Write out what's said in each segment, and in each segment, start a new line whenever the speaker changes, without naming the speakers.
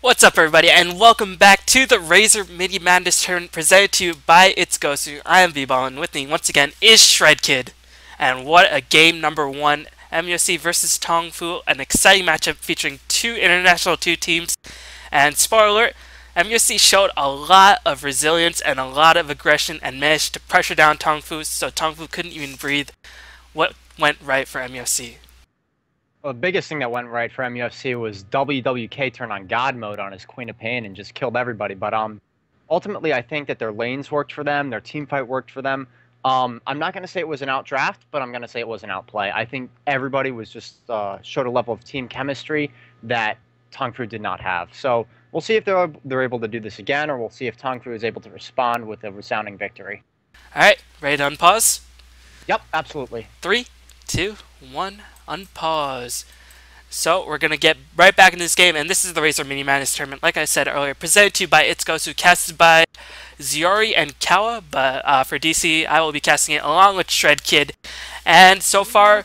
What's up, everybody, and welcome back to the Razer MiniMadness tournament presented to you by ItsGosu. I am V-Ball, and with me once again is ShredKid. And what a game number one, MUFC versus TongFu, an exciting matchup featuring two international teams. And spoiler alert, MUFC showed a lot of resilience and a lot of aggression and managed to pressure down TongFu, so TongFu couldn't even breathe. What went right for MUFC?
Well, the biggest thing that went right for MUFC was WWK turned on God mode on his Queen of Pain and just killed everybody. But ultimately, I think that their lanes worked for them, their team fight worked for them. I'm not going to say it was an outdraft, but I'm going to say it was an outplay. I think everybody was just showed a level of team chemistry that TongFu did not have. So we'll see if they're able to do this again, or we'll see if TongFu is able to respond with a resounding victory.
All right, ready to unpause?
Yep, absolutely.
3, 2, 1, unpause. So we're going to get right back in this game, and this is the Razer MiniMadness tournament, like I said earlier, presented to you by ItsGosu, casted by Ziori and Kawa, but for DC, I will be casting it along with ShredKid. And so far,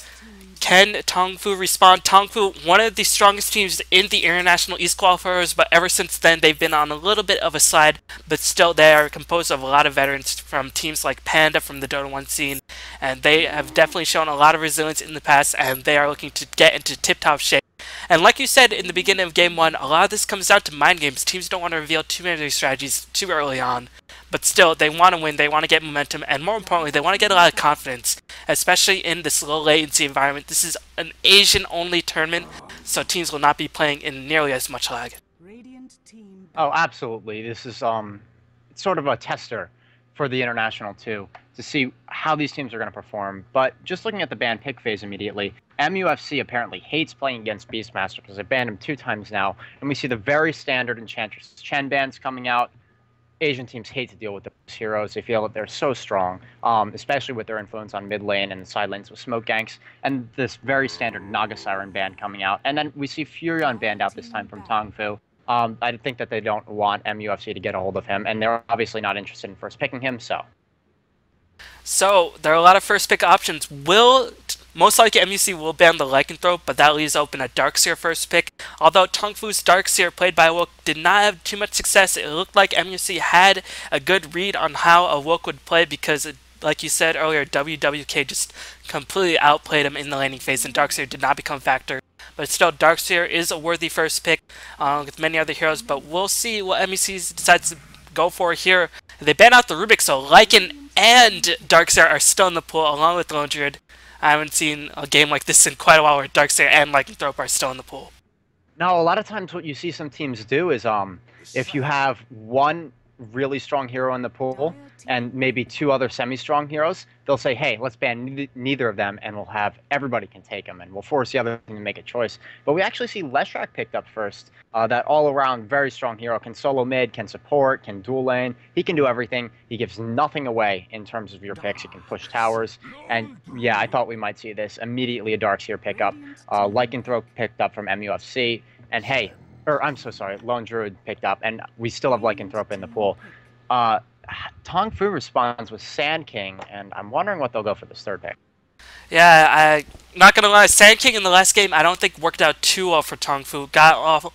can TongFu respond? TongFu, one of the strongest teams in the International East qualifiers, but ever since then they've been on a little bit of a slide, but still they are composed of a lot of veterans from teams like Panda from the Dota 1 scene, and they have definitely shown a lot of resilience in the past, and they are looking to get into tip-top shape. And like you said in the beginning of Game 1, a lot of this comes down to mind games. Teams don't want to reveal too many of their strategies too early on. But still, they want to win, they want to get momentum, and more importantly, they want to get a lot of confidence, especially in this low latency environment. This is an Asian-only tournament, so teams will not be playing in nearly as much lag.
Oh, absolutely. This is it's sort of a tester for the international too, to see how these teams are going to perform. But just looking at the ban pick phase immediately, MUFC apparently hates playing against Beastmaster because they banned him 2 times now, and we see the very standard Enchantress Chen bans coming out. Asian teams hate to deal with those heroes. They feel that they're so strong, especially with their influence on mid lane and the side lanes with smoke ganks, and this very standard Naga Siren ban coming out. And then we see Furion banned out this time from TongFu. I think that they don't want MUFC to get a hold of him, and they're obviously not interested in first picking him, so.
So, there are a lot of first pick options. Most likely MUFC will ban the Lycanthrope, but that leaves open a Darkseer first pick. Although TongFu's Darkseer, played by Wook, did not have too much success, it looked like MUFC had a good read on how a Wook would play because, like you said earlier, WWK just completely outplayed him in the laning phase, and Darkseer did not become a factor. But still, Darkseer is a worthy first pick with many other heroes, but we'll see what MUFC decides to go for here. They ban out the Rubik, so Lycan and Darkseer are still in the pool, along with Lone Druid. I haven't seen a game like this in quite a while where Darkseer and Lycanthrope are still in the pool.
Now, a lot of times what you see some teams do is if you have one really strong hero in the pool and maybe 2 other semi-strong heroes, they'll say, hey, let's ban neither of them and we'll have everybody can take them and we'll force the other team to make a choice. But we actually see Leshrac picked up first. That all-around very strong hero can solo mid, can support, can dual lane. He can do everything. He gives nothing away in terms of your picks. He can push towers. And yeah, I thought we might see this. Immediately a Darkseer pickup. Lycanthrope picked up from MUFC. And hey, I'm so sorry, Lone Druid picked up, and we still have Lycanthrope in the pool. TongFu responds with Sand King, and I'm wondering what they'll go for this third pick.
Yeah, I'm not gonna lie, Sand King in the last game I don't think worked out too well for TongFu. Got off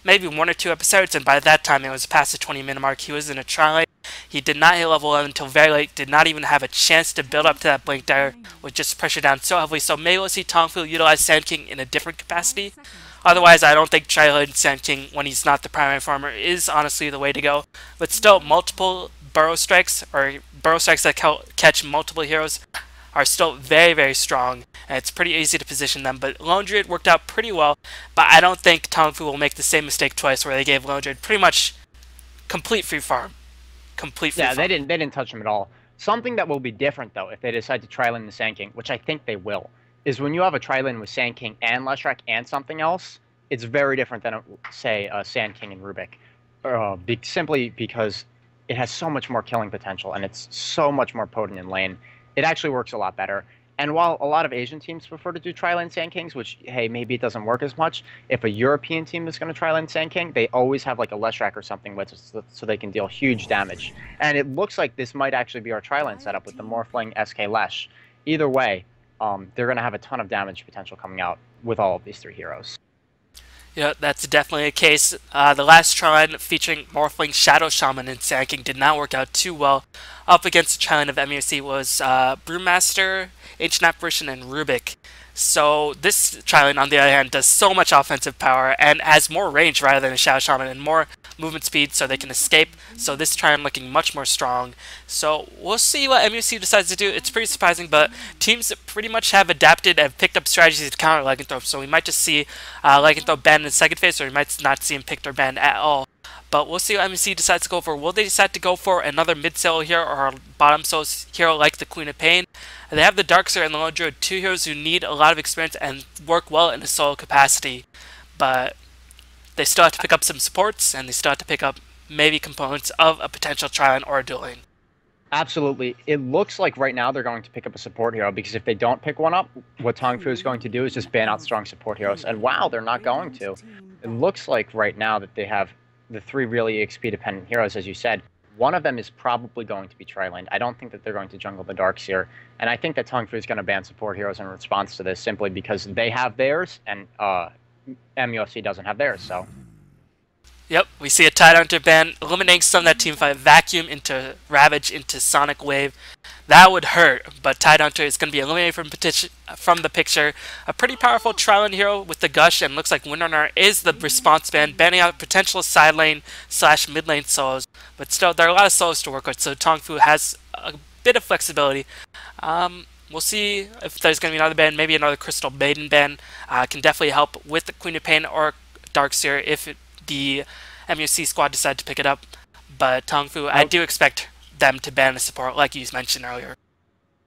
maybe 1 or 2 episodes, and by that time it was past the 20-minute mark. He was in a tri-lane. He did not hit level 11 until very late, did not even have a chance to build up to that Blink Dagger, with just pressure down so heavily, so maybe we'll see TongFu utilize Sand King in a different capacity. Otherwise, I don't think tri-lane Sand King, when he's not the primary farmer, is honestly the way to go. But still, multiple Burrow Strikes, or Burrow Strikes that catch multiple heroes, are still very, very strong, and it's pretty easy to position them. But Lone Druid worked out pretty well, but I don't think TongFu will make the same mistake twice where they gave Lone Druid pretty much complete free farm.
Yeah, they didn't touch him at all. Something that will be different, though, if they decide to tri-lane the Sand King, which I think they will, is when you have a tri-lane with Sand King and Leshrac and something else, it's very different than, say, Sand King and Rubik. Simply because it has so much more killing potential, and it's so much more potent in lane. It actually works a lot better. And while a lot of Asian teams prefer to do tri-lane Sand Kings, which, hey, maybe it doesn't work as much, if a European team is going to tri-lane Sand King, they always have like a Leshrac or something with it so they can deal huge damage. And it looks like this might actually be our tri-lane setup with the Morphling SK Lesh. Either way, they're going to have a ton of damage potential coming out with all of these 3 heroes.
Yeah, that's definitely a case. The last try featuring Morphling, Shadow Shaman, and Sand King did not work out too well. Up against the try-line of MUFC was Brewmaster, Ancient Apparition, and Rubik. So this try-line, on the other hand, does so much offensive power and has more range rather than a Shadow Shaman and more movement speed so they can escape. So this try-line looking much more strong. So we'll see what MUFC decides to do. It's pretty surprising, but teams pretty much have adapted and picked up strategies to counter Lycanthrope. So we might just see Lycanthrope banned in the second phase, or we might not see him picked or banned at all. But we'll see what MUFC decides to go for. Will they decide to go for another mid-solo hero or a bottom solo hero like the Queen of Pain? They have the Darkseer and the Lone Druid, two heroes who need a lot of experience and work well in a solo capacity. But they still have to pick up some supports, and they still have to pick up maybe components of a potential tri-lane or a dual lane.
Absolutely. It looks like right now they're going to pick up a support hero, because if they don't pick one up, what TongFu is going to do is just ban out strong support heroes. And wow, they're not going to. It looks like right now that they have the three really XP-dependent heroes, as you said. One of them is probably going to be tri-laned. I don't think that they're going to jungle the Darkseer. And I think that TongFu is going to ban support heroes in response to this, simply because they have theirs, and MUFC doesn't have theirs, so...
Yep, we see a Tidehunter ban, eliminating some of that team fight, Vacuum into Ravage into Sonic Wave. That would hurt, but Tidehunter is going to be eliminated from the picture. A pretty powerful tri-lane hero with the Gush, and looks like Windrunner is the response ban, banning out potential side lane / mid lane solos. But still, there are a lot of solos to work with, so TongFu has a bit of flexibility. We'll see if there's going to be another ban, maybe another Crystal Maiden ban. Can definitely help with the Queen of Pain or Darkseer if the MUFC squad decide to pick it up. But TongFu, I do expect them to ban the support, like you mentioned earlier.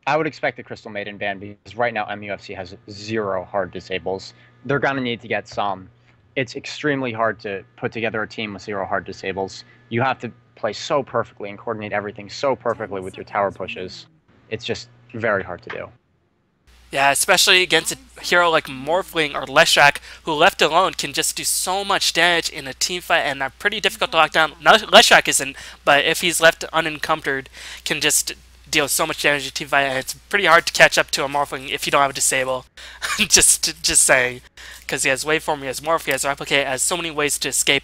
I would expect the Crystal Maiden ban, because right now MUFC has 0 hard disables. They're going to need to get some. It's extremely hard to put together a team with 0 hard disables. You have to play so perfectly and coordinate everything so perfectly with your tower pushes. It's just very hard to do.
Yeah, especially against a hero like Morphling or Leshrac, who left alone can just do so much damage in a team fight and are pretty difficult to lock down. Now, Leshrac isn't, but if he's left unencumbered, can just deal so much damage in a team fight, and it's pretty hard to catch up to a Morphling if you don't have a disable. just saying. Because he has Waveform, he has Morph, he has Replicate, has so many ways to escape.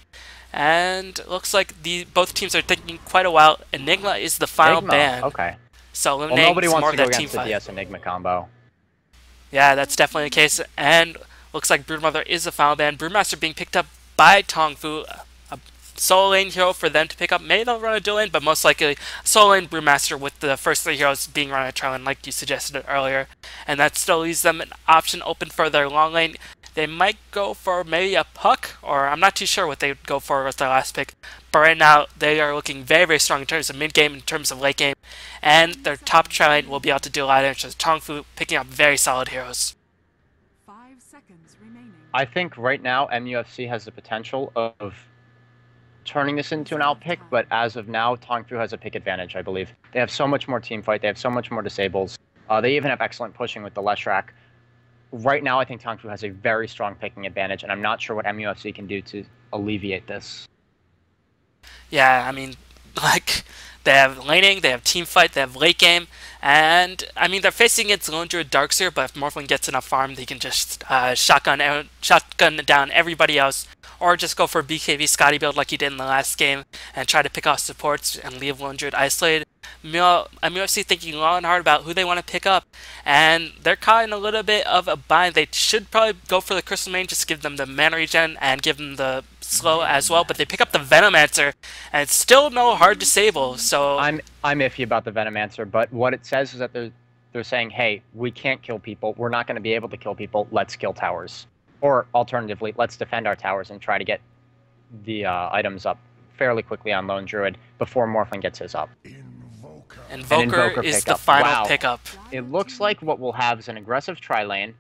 And it looks like both teams are thinking quite a while. Enigma is the final ban.
Okay.
So eliminating
nobody
some
wants
more
to
of
go
that team
against the
fight.
DS Enigma combo.
Yeah, that's definitely the case, and looks like Broodmother is the final ban. Brewmaster being picked up by TongFu, a solo lane hero for them to pick up. Maybe they'll run a dual lane, but most likely solo lane Brewmaster with the first 3 heroes being run a tri-lane like you suggested earlier. And that still leaves them an option open for their long lane. They might go for maybe a Puck, or I'm not too sure what they would go for with their last pick. But right now, they are looking very, very strong in terms of mid-game, in terms of late game. And their top tri-lane will be able to do a lot of damage. So TongFu picking up very solid heroes.
5 seconds remaining.
I think right now MUFC has the potential of turning this into an outpick, but as of now, TongFu has a pick advantage, I believe. They have so much more team fight, they have so much more disables. They even have excellent pushing with the Leshrac. Right now, I think TongFu has a very strong picking advantage, and I'm not sure what MUFC can do to alleviate this.
Yeah, I mean, like, they have laning, they have team fight, they have late game, and, I mean, they're facing against Lone Druid Darkseer, but if Morphling gets enough farm, they can just shotgun down everybody else, or just go for a BKB Scotty build like he did in the last game, and try to pick off supports and leave Lone Druid isolated. MUFC thinking long and hard about who they want to pick up, and they're caught in a little bit of a bind. They should probably go for the Crystal Main, just give them the mana regen and give them the slow as well, but they pick up the Venomancer, and it's still no hard disable, so...
I'm iffy about the Venomancer, but what it says is that they're saying, hey, we can't kill people, we're not going to be able to kill people, let's kill towers. Or, alternatively, let's defend our towers and try to get the items up fairly quickly on Lone Druid before Morphling gets his up.
Invoker is the final pickup.
It looks like what we'll have is an aggressive tri-lane,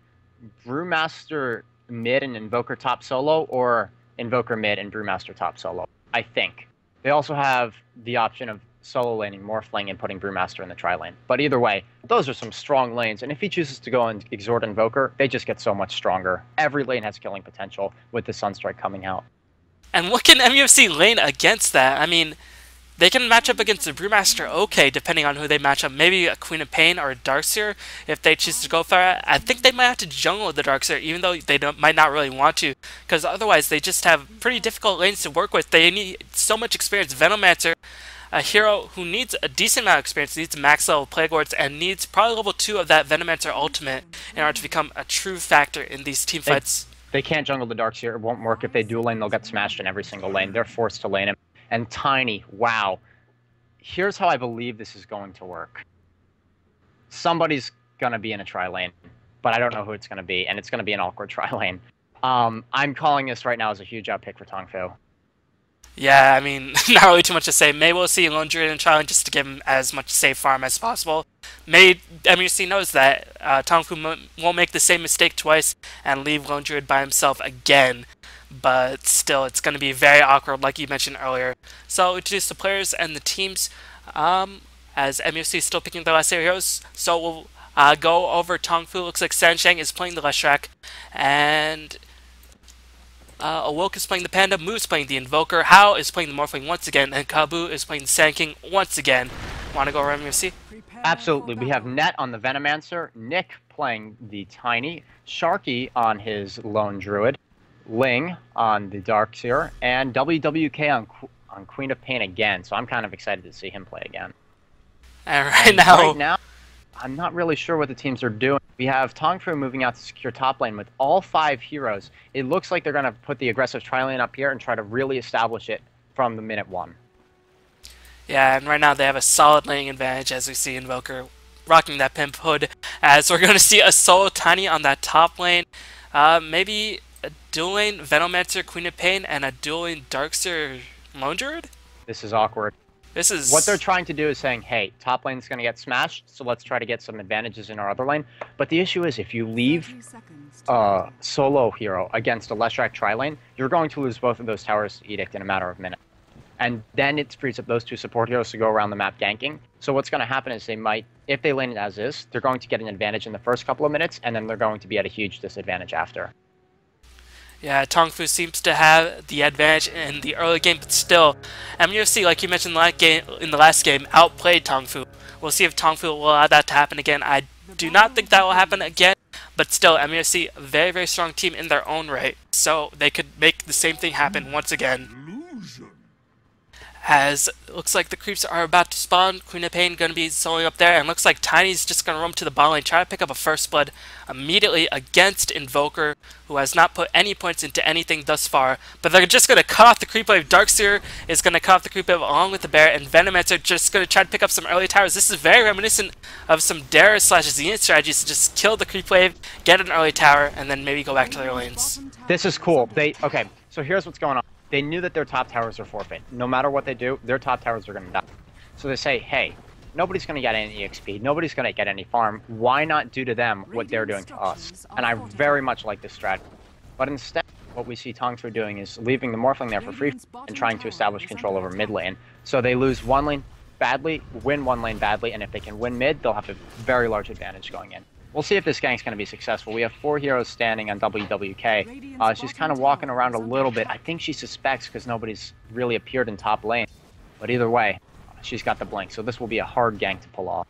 Brewmaster mid and Invoker top solo, or Invoker mid and Brewmaster top solo, I think. They also have the option of solo laning Morphling and putting Brewmaster in the tri-lane. But either way, those are some strong lanes, and if he chooses to go and exhort Invoker, they just get so much stronger. Every lane has killing potential with the Sunstrike coming out.
And what can MUFC lane against that? I mean, They can match up against the Brewmaster okay, depending on who they match up. Maybe a Queen of Pain or a Darkseer if they choose to go for it. I think they might have to jungle the Darkseer, even though they might not really want to, because otherwise they just have pretty difficult lanes to work with. They need so much experience. Venomancer, a hero who needs a decent amount of experience, needs max level Plague Lords, and needs probably level 2 of that Venomancer ultimate in order to become a true factor in these team fights.
They can't jungle the Darkseer. It won't work. If they dual lane, they'll get smashed in every single lane. They're forced to lane him. And Tiny, wow. Here's how I believe this is going to work. Somebody's going to be in a tri-lane, but I don't know who it's going to be, and it's going to be an awkward tri-lane. I'm calling this right now as a huge out pick for TongFu.
Yeah, I mean, not really too much to say. Maybe we'll see Lone Druid in tri-lane just to give him as much safe farm as possible. Maybe MUFC knows that TongFu won't make the same mistake twice and leave Lone Druid by himself again. But still, it's going to be very awkward, like you mentioned earlier. So, we'll introduce the players and the teams, as MUFC is still picking their last heroes. So, we'll go over TongFu. Looks like Sansheng is playing the Leshrac, and Awoke is playing the Panda, Moo is playing the Invoker, Hao is playing the Morphling once again, and Kabu is playing the Sand King once again. Want to go over MUFC?
Absolutely. We have Net on the Venomancer, Nick playing the Tiny, Sharky on his Lone Druid, Ling on the Darkseer, and WWK on Queen of Pain again. So I'm kind of excited to see him play again.
And
right now, I'm not really sure what the teams are doing. We have TongFu moving out to secure top lane with all 5 heroes. It looks like they're going to put the aggressive tri-lane up here and try to really establish it from the minute 1.
Yeah, and right now they have a solid laning advantage, as we see Invoker rocking that pimp hood, as we're going to see a solo Tiny on that top lane. Maybe a dual lane Venomancer, Queen of Pain, and a dual lane Darkseer Lone Druid?
This is awkward.
This is...
What they're trying to do is saying, hey, top lane's going to get smashed, so let's try to get some advantages in our other lane. But the issue is, if you leave a solo hero against a Leshrac tri-lane, you're going to lose both of those towers to Edict in a matter of minutes. And then it frees up those 2 support heroes to go around the map ganking. So what's going to happen is they might, if they lane it as is, they're going to get an advantage in the first couple of minutes, and then they're going to be at a huge disadvantage after.
Yeah, TongFu seems to have the advantage in the early game, but still, MUFC, like you mentioned in the last game, outplayed TongFu. We'll see if TongFu will allow that to happen again. I do not think that will happen again, but still, MUFC, a very, very strong team in their own right, so they could make the same thing happen once again. As it looks like the creeps are about to spawn, Queen of Pain going to be soloing up there, and looks like Tiny's just going to roam to the bot lane, try to pick up a first blood immediately against Invoker, who has not put any points into anything thus far, but they're just going to cut off the creep wave. Darkseer is going to cut off the creep wave along with the bear, and Venomancer just going to try to pick up some early towers. This is very reminiscent of some Darius/Zenith strategies to just kill the creep wave, get an early tower, and then maybe go back to their lanes.
This is cool. Okay, so here's what's going on. They knew that their top towers are forfeit. No matter what they do, their top towers are going to die. So they say, hey, nobody's going to get any EXP. Nobody's going to get any farm. Why not do to them what they're doing to us? And I very much like this strategy. But instead, what we see TongFu doing is leaving the Morphling there for free and trying to establish control over mid lane. So they lose one lane badly, win one lane badly, and if they can win mid, they'll have a very large advantage going in. We'll see if this gank's going to be successful. We have 4 heroes standing on WWK. She's kind of walking around a little bit. I think she suspects because nobody's really appeared in top lane. But either way, she's got the blink, so this will be a hard gank to pull off.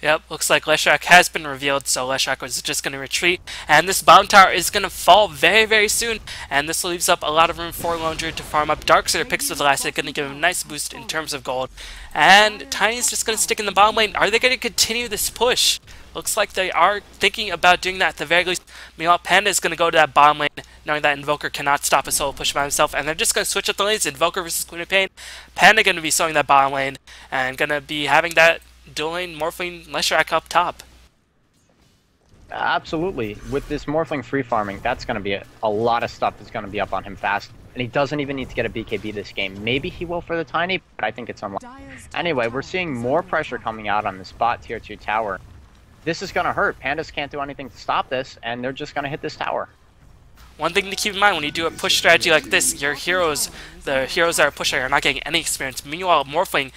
Yep, looks like Leshrac has been revealed, so Leshrac was just going to retreat. And this bottom tower is going to fall very, very soon. And this leaves up a lot of room for Lone Druid to farm up. Darkseer picks with the last hit, going to give him a nice boost in terms of gold. And Tiny's just going to stick in the bottom lane. Are they going to continue this push? Looks like they are thinking about doing that at the very least. Meanwhile, Panda is going to go to that bottom lane, knowing that Invoker cannot stop a solo push by himself, and they're just going to switch up the lanes. Invoker versus Queen of Pain. Panda going to be soloing that bottom lane, and going to be having that dual lane Morphling Leshrac up top.
Absolutely. With this Morphling free farming, that's going to be a lot of stuff that's going to be up on him fast. And he doesn't even need to get a BKB this game. Maybe he will for the Tiny, but I think it's unlikely. Anyway, we're seeing more pressure coming out on this bot tier 2 tower. This is going to hurt. Pandas can't do anything to stop this, and they're just going to hit this tower.
One thing to keep in mind when you do a push strategy like this, your heroes, the heroes that are pushing are not getting any experience. Meanwhile, Morphling,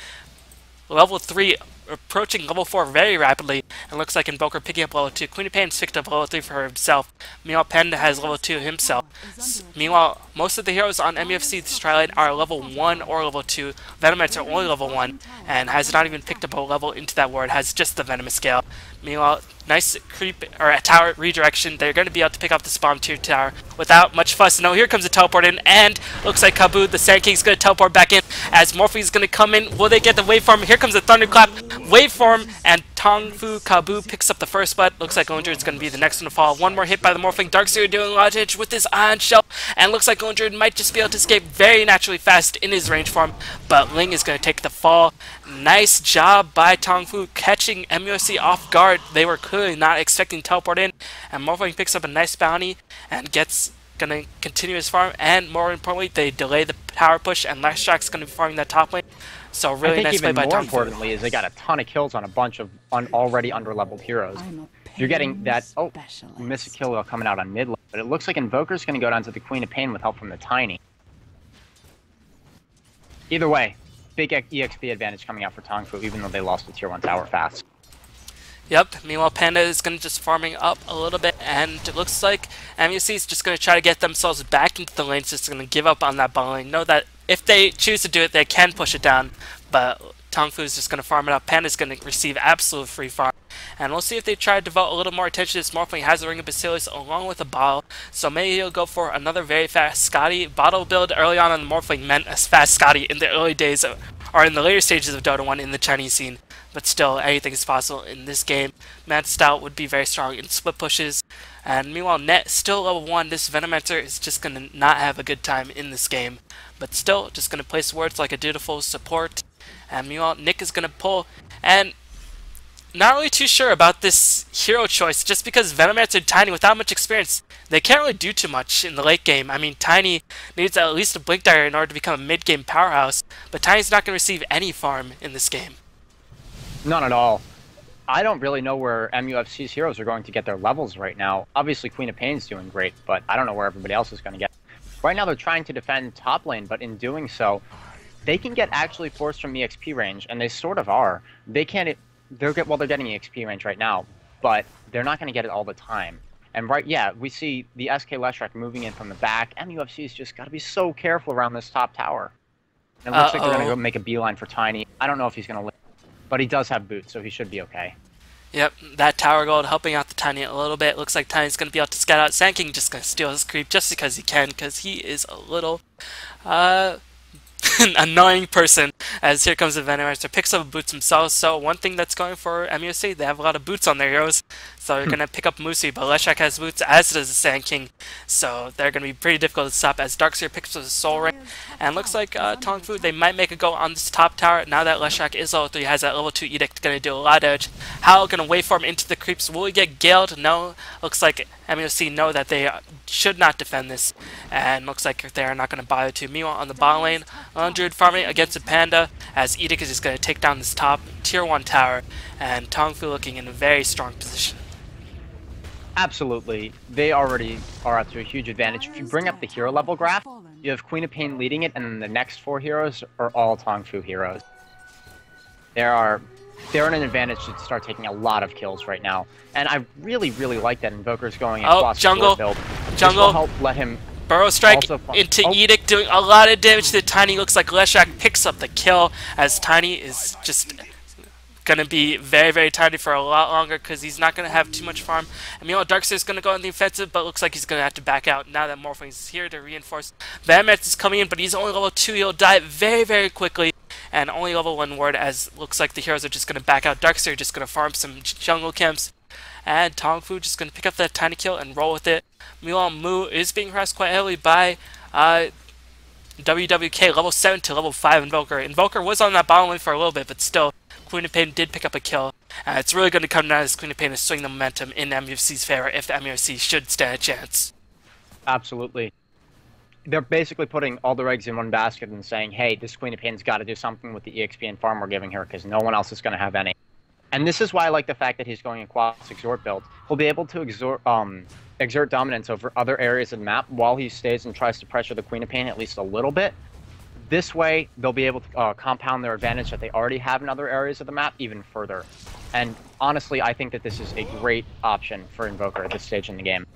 level 3 approaching level 4 very rapidly, and looks like Invoker picking up level 2. Queen of Pain's picked up level 3 for himself. Meanwhile, Panda has level 2 himself. Meanwhile, most of the heroes on MUFC this tri-lane are level 1 or level 2. Venomets are only level 1, and has not even picked up a level into that ward, has just the Venomous scale. Meanwhile, nice creep, or a tower redirection. They're going to be able to pick off this bomb tier tower without much fuss. No, here comes a teleport in, and looks like Kabu, the Sand King's going to teleport back in, as Morphe's going to come in. Will they get the waveform? Here comes the Thunderclap waveform, and TongFu Kabu picks up the first blood. Looks like Ondred is going to be the next one to fall. One more hit by the Morphling. Darkseer doing a lot of damage with his Ion Shell, and looks like Ondred might just be able to escape very naturally fast in his range form, but Ling is going to take the fall. Nice job by TongFu catching MUFC off guard. They were clearly not expecting teleport in, and Morphling picks up a nice bounty and gonna continue his farm, and more importantly, they delay the power push, and Lashak's gonna be farming that top lane. So really nice play by TongFu.
More importantly is they got a ton of kills on a bunch of already under-leveled heroes. You're getting that, oh, you missed a kill coming out on mid lane, but it looks like Invoker's gonna go down to the Queen of Pain with help from the Tiny. Either way, big EXP advantage coming out for TongFu, even though they lost the tier 1 tower fast.
Yep, meanwhile Panda is going to just farming up a little bit, and it looks like MUFC is just going to try to get themselves back into the lanes, just going to give up on that bot lane. Know that if they choose to do it, they can push it down, but TongFu is just going to farm it up. Panda's going to receive absolute free farm, and we'll see if they try to devote a little more attention to this. Morphling has a Ring of Basilius along with a bottle, so maybe he'll go for another very fast Scotty. Bottle build early on the Morphling meant a fast Scotty in the early days, or in the later stages of Dota 1 in the Chinese scene. But still, anything is possible in this game. Mad Stout would be very strong in split pushes. And meanwhile, Net still level 1. This Venomancer is just going to not have a good time in this game. But still, just going to place wards like a dutiful support. And meanwhile, Nick is going to pull. And not really too sure about this hero choice, just because Venomancer and Tiny, without much experience, they can't really do too much in the late game. I mean, Tiny needs at least a Blink Dagger in order to become a mid-game powerhouse. But Tiny's not going to receive any farm in this game.
None at all. I don't really know where MUFC's heroes are going to get their levels right now. Obviously, Queen of Pain's doing great, but I don't know where everybody else is going to get. Right now, they're trying to defend top lane, but in doing so, they can get actually forced from EXP range, and they sort of are. They can't. They're getting EXP range right now, but they're not going to get it all the time. And we see the SK Leshrac moving in from the back. MUFC's just got to be so careful around this top tower. And it looks like they're going to go make a beeline for Tiny. I don't know if he's going to live. But he does have boots, so he should be okay.
Yep, that tower gold helping out the Tiny a little bit. Looks like Tiny's going to be able to scout out. Sand King just going to steal his creep just because he can, because he is a little annoying person. As here comes the Venomancer, picks up boots himself. So one thing that's going for MUFC, they have a lot of boots on their heroes. So they're going to pick up Musi, but Leshrac has boots, as does the Sand King. So they're going to be pretty difficult to stop, as Darkseer picks up the Soul Ring. And looks like TongFu, they might make a go on this top tower. Now that Leshrac is level 3, has that level 2 Edict, going to do a lot of damage. How going to waveform into the creeps? Will we get Galed? No. Looks like MUFC know that they should not defend this. And looks like they are not going to bother to. Meanwhile, on the bottom lane, Druid farming against a Panda, as Edict is just going to take down this top tier 1 tower. And TongFu looking in a very strong position.
Absolutely. They already are up to a huge advantage. If you bring up the hero level graph, you have Queen of Pain leading it, and then the next 4 heroes are all TongFu heroes. They're in an advantage to start taking a lot of kills right now. And I really, really like that Invoker's going across
jungle.
build.
Jungle.
This will help let him
Burrow Strike into Edict, doing a lot of damage to Tiny. Looks like Leshrac picks up the kill, as Tiny is just going to be very, very tiny for a lot longer, because he's not going to have too much farm. And meanwhile, Darkseer's going to go on the offensive, but looks like he's going to have to back out now that Morphling is here to reinforce. Venomancer is coming in, but he's only level 2. He'll die very, very quickly, and only level 1 ward, as looks like the heroes are just going to back out. Darkseer just going to farm some jungle camps, and TongFu just going to pick up that tiny kill and roll with it. Meanwhile, Mu is being harassed quite heavily by WWK, level 7 to level 5 Invoker. Invoker was on that bottom lane for a little bit, but still, Queen of Pain did pick up a kill. It's really going to come down as Queen of Pain is swinging the momentum in MUFC's favor if the MUFC should stand a chance.
Absolutely. They're basically putting all their eggs in one basket and saying, hey, this Queen of Pain's got to do something with the EXP and farm we're giving her, because no one else is going to have any. And this is why I like the fact that he's going a Quas Exhort build. He'll be able to exert dominance over other areas of the map while he stays and tries to pressure the Queen of Pain at least a little bit. This way, they'll be able to compound their advantage that they already have in other areas of the map even further. And honestly, I think that this is a great option for Invoker at this stage in the game.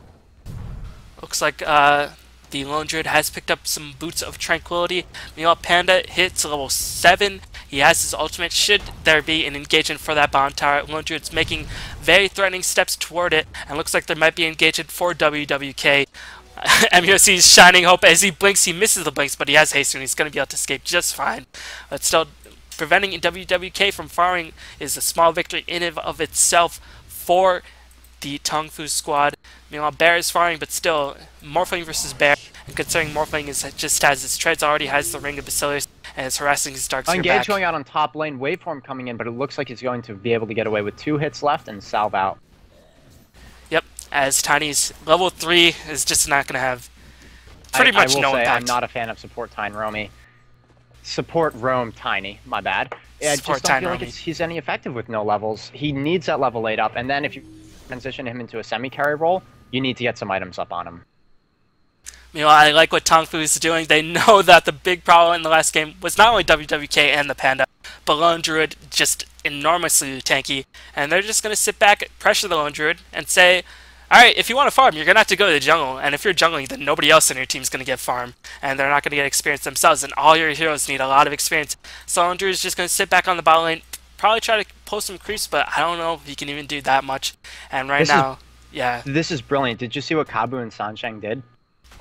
Looks like the Lone Druid has picked up some Boots of Tranquility. Meanwhile, Panda hits level 7. He has his ultimate. Should there be an engagement for that bottom tower, Lone Druid's making very threatening steps toward it, and looks like there might be engagement for WWK. MUFC's shining hope. As he blinks, he misses the blinks, but he has haste and he's going to be able to escape just fine. But still, preventing WWK from farming is a small victory in and of itself for the TongFu squad. Meanwhile, Bear is farming, but still, Morphling versus Bear. And considering Morphling just has his treads, already has the Ring of Basilius, and is harassing his Darkseer
Engage
back.
going out on top lane, Waveform coming in, but it looks like he's going to be able to get away with 2 hits left and salve out.
Yep, as Tiny's level 3 is just not going to have pretty much no impact.
I'm not a fan of support Tiny Romy. Support Roam Tiny, my bad. I just don't feel like he's any effective with no levels. He needs that level 8 up, and then if you transition him into a semi-carry role, you need to get some items up on him.
Meanwhile, I like what TongFu is doing. They know that the big problem in the last game was not only WWK and the Panda, but Lone Druid just enormously tanky, and they're just going to sit back, pressure the Lone Druid, and say, alright, if you want to farm, you're going to have to go to the jungle, and if you're jungling, then nobody else in your team is going to get farm, and they're not going to get experience themselves, and all your heroes need a lot of experience. So Lone Druid is just going to sit back on the bot lane, probably try to pull some creeps, but I don't know if he can even do that much. And yeah.
This is brilliant. Did you see what Kabu and Sansheng did?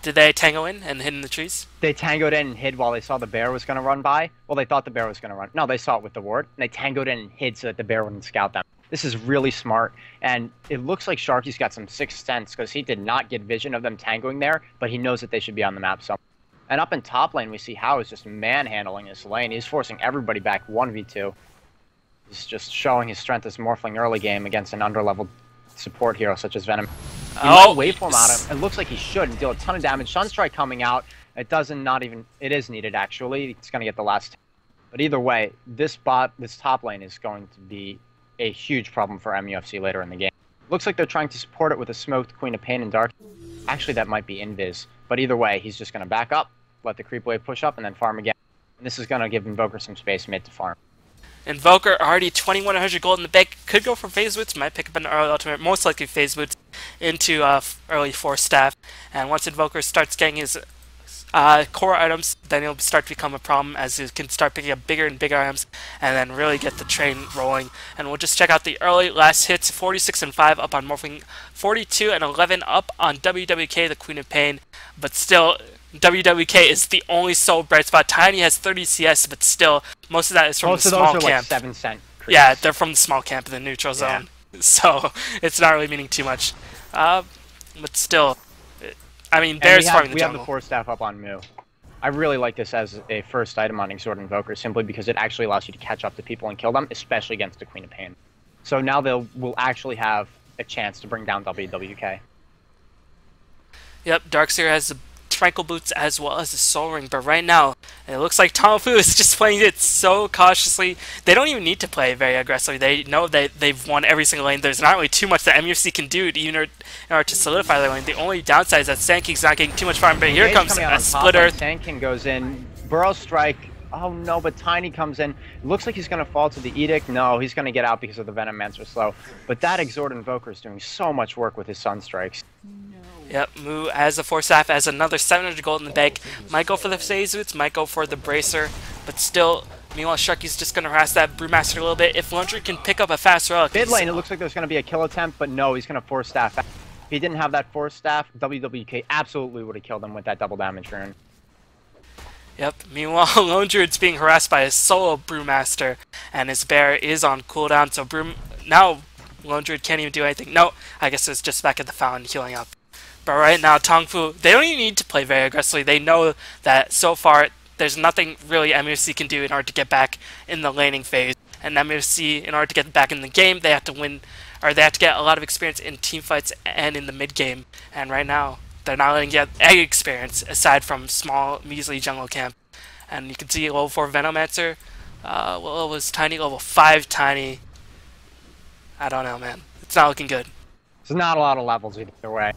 Did they tango in and hid in the trees?
They tangoed in and hid while they saw the bear was going to run by. Well, they thought the bear was going to run. No, they saw it with the ward, and they tangoed in and hid so that the bear wouldn't scout them. This is really smart, and it looks like Sharky's got some sixth sense because he did not get vision of them tangoing there, but he knows that they should be on the map somewhere. And up in top lane, we see Hao is just manhandling this lane. He's forcing everybody back 1v2. He's just showing his strength as Morphling early game against an underleveled support hero such as Venom. He might waveform at him. It looks like he should and deal a ton of damage. Sunstrike coming out. It is needed actually. It's going to get the last. But either way, this top lane is going to be a huge problem for MUFC later in the game. Looks like they're trying to support it with a smoked Queen of Pain and Dark. Actually, that might be Invis. But either way, he's just going to back up, let the creep wave push up, and then farm again. And this is going to give Invoker some space mid to farm.
Invoker already 2100 gold in the bank. Could go for Phase Boots. Might pick up an early ultimate. Most likely Phase Boots into early Force Staff. And once Invoker starts getting his core items, then it'll start to become a problem as he can start picking up bigger and bigger items and then really get the train rolling. And we'll just check out the early last hits. 46 and 5 up on Morphling. 42 and 11 up on WWK, the Queen of Pain. But still, WWK is the only sole bright spot. Tiny has 30 CS, but still, most of that is from the small camp.
Most of those are like 7 cent creeps.
Yeah, they're from the small camp in the neutral zone. So, it's not really meaning too much. But still, I mean, Bear's farming the jungle.
We have the Force Staff up on Mu. I really like this as a first item on Exhort Invoker, simply because it actually allows you to catch up to people and kill them, especially against the Queen of Pain. So now will actually have a chance to bring down WWK.
Yep, Darkseer has the Tranquil Boots as well as the Soul Ring, but right now it looks like TongFu is just playing it so cautiously. They don't even need to play very aggressively. They know that they've won every single lane. There's not really too much that MUFC can do in order to solidify their lane. The only downside is that Sand King's not getting too much farm, but here comes a Split Earth.
Sand King goes in, Burrow Strike. Oh no, but Tiny comes in. It looks like he's going to fall to the Edict. No, he's going to get out because of the Venomancer slow. But that Exhort Invoker is doing so much work with his Sunstrikes.
Yep, Mu as a Force Staff, as another 700 gold in the bank. Might go for the Phase Boots, might go for the Bracer, but still, meanwhile, Sharky's just going to harass that Brewmaster a little bit. If Lundry can pick up a fast relic.
Mid lane, it looks like there's going to be a kill attempt, but no, he's going to Force Staff. If he didn't have that Force Staff, WWK absolutely would have killed him with that double damage rune.
Yep, meanwhile, Lone Druid's being harassed by his solo Brewmaster, and his Bear is on cooldown, so now Lone Druid can't even do anything. No, I guess it's just back at the fountain healing up. But right now, TongFu, they don't even need to play very aggressively. They know that so far, there's nothing really MUFC can do in order to get back in the laning phase. And MUFC, in order to get back in the game, they have to win, or they have to get a lot of experience in team fights and in the mid game. And right now, they're not letting get any experience aside from small, measly jungle camp. And you can see level 4 Venomancer. Well, it was Tiny, level 5 Tiny. I don't know, man. It's not looking good.
There's not a lot of levels either way.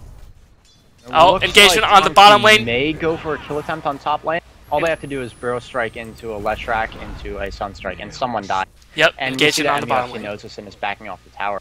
Oh, engagement on the bottom lane.
May go for a kill attempt on top lane. All they have to do is Burrow Strike into a Leshrac into a Sunstrike, and someone died.
Yep,
And
engaging on the bottom
MUFC
lane.
knows this and is backing off the tower.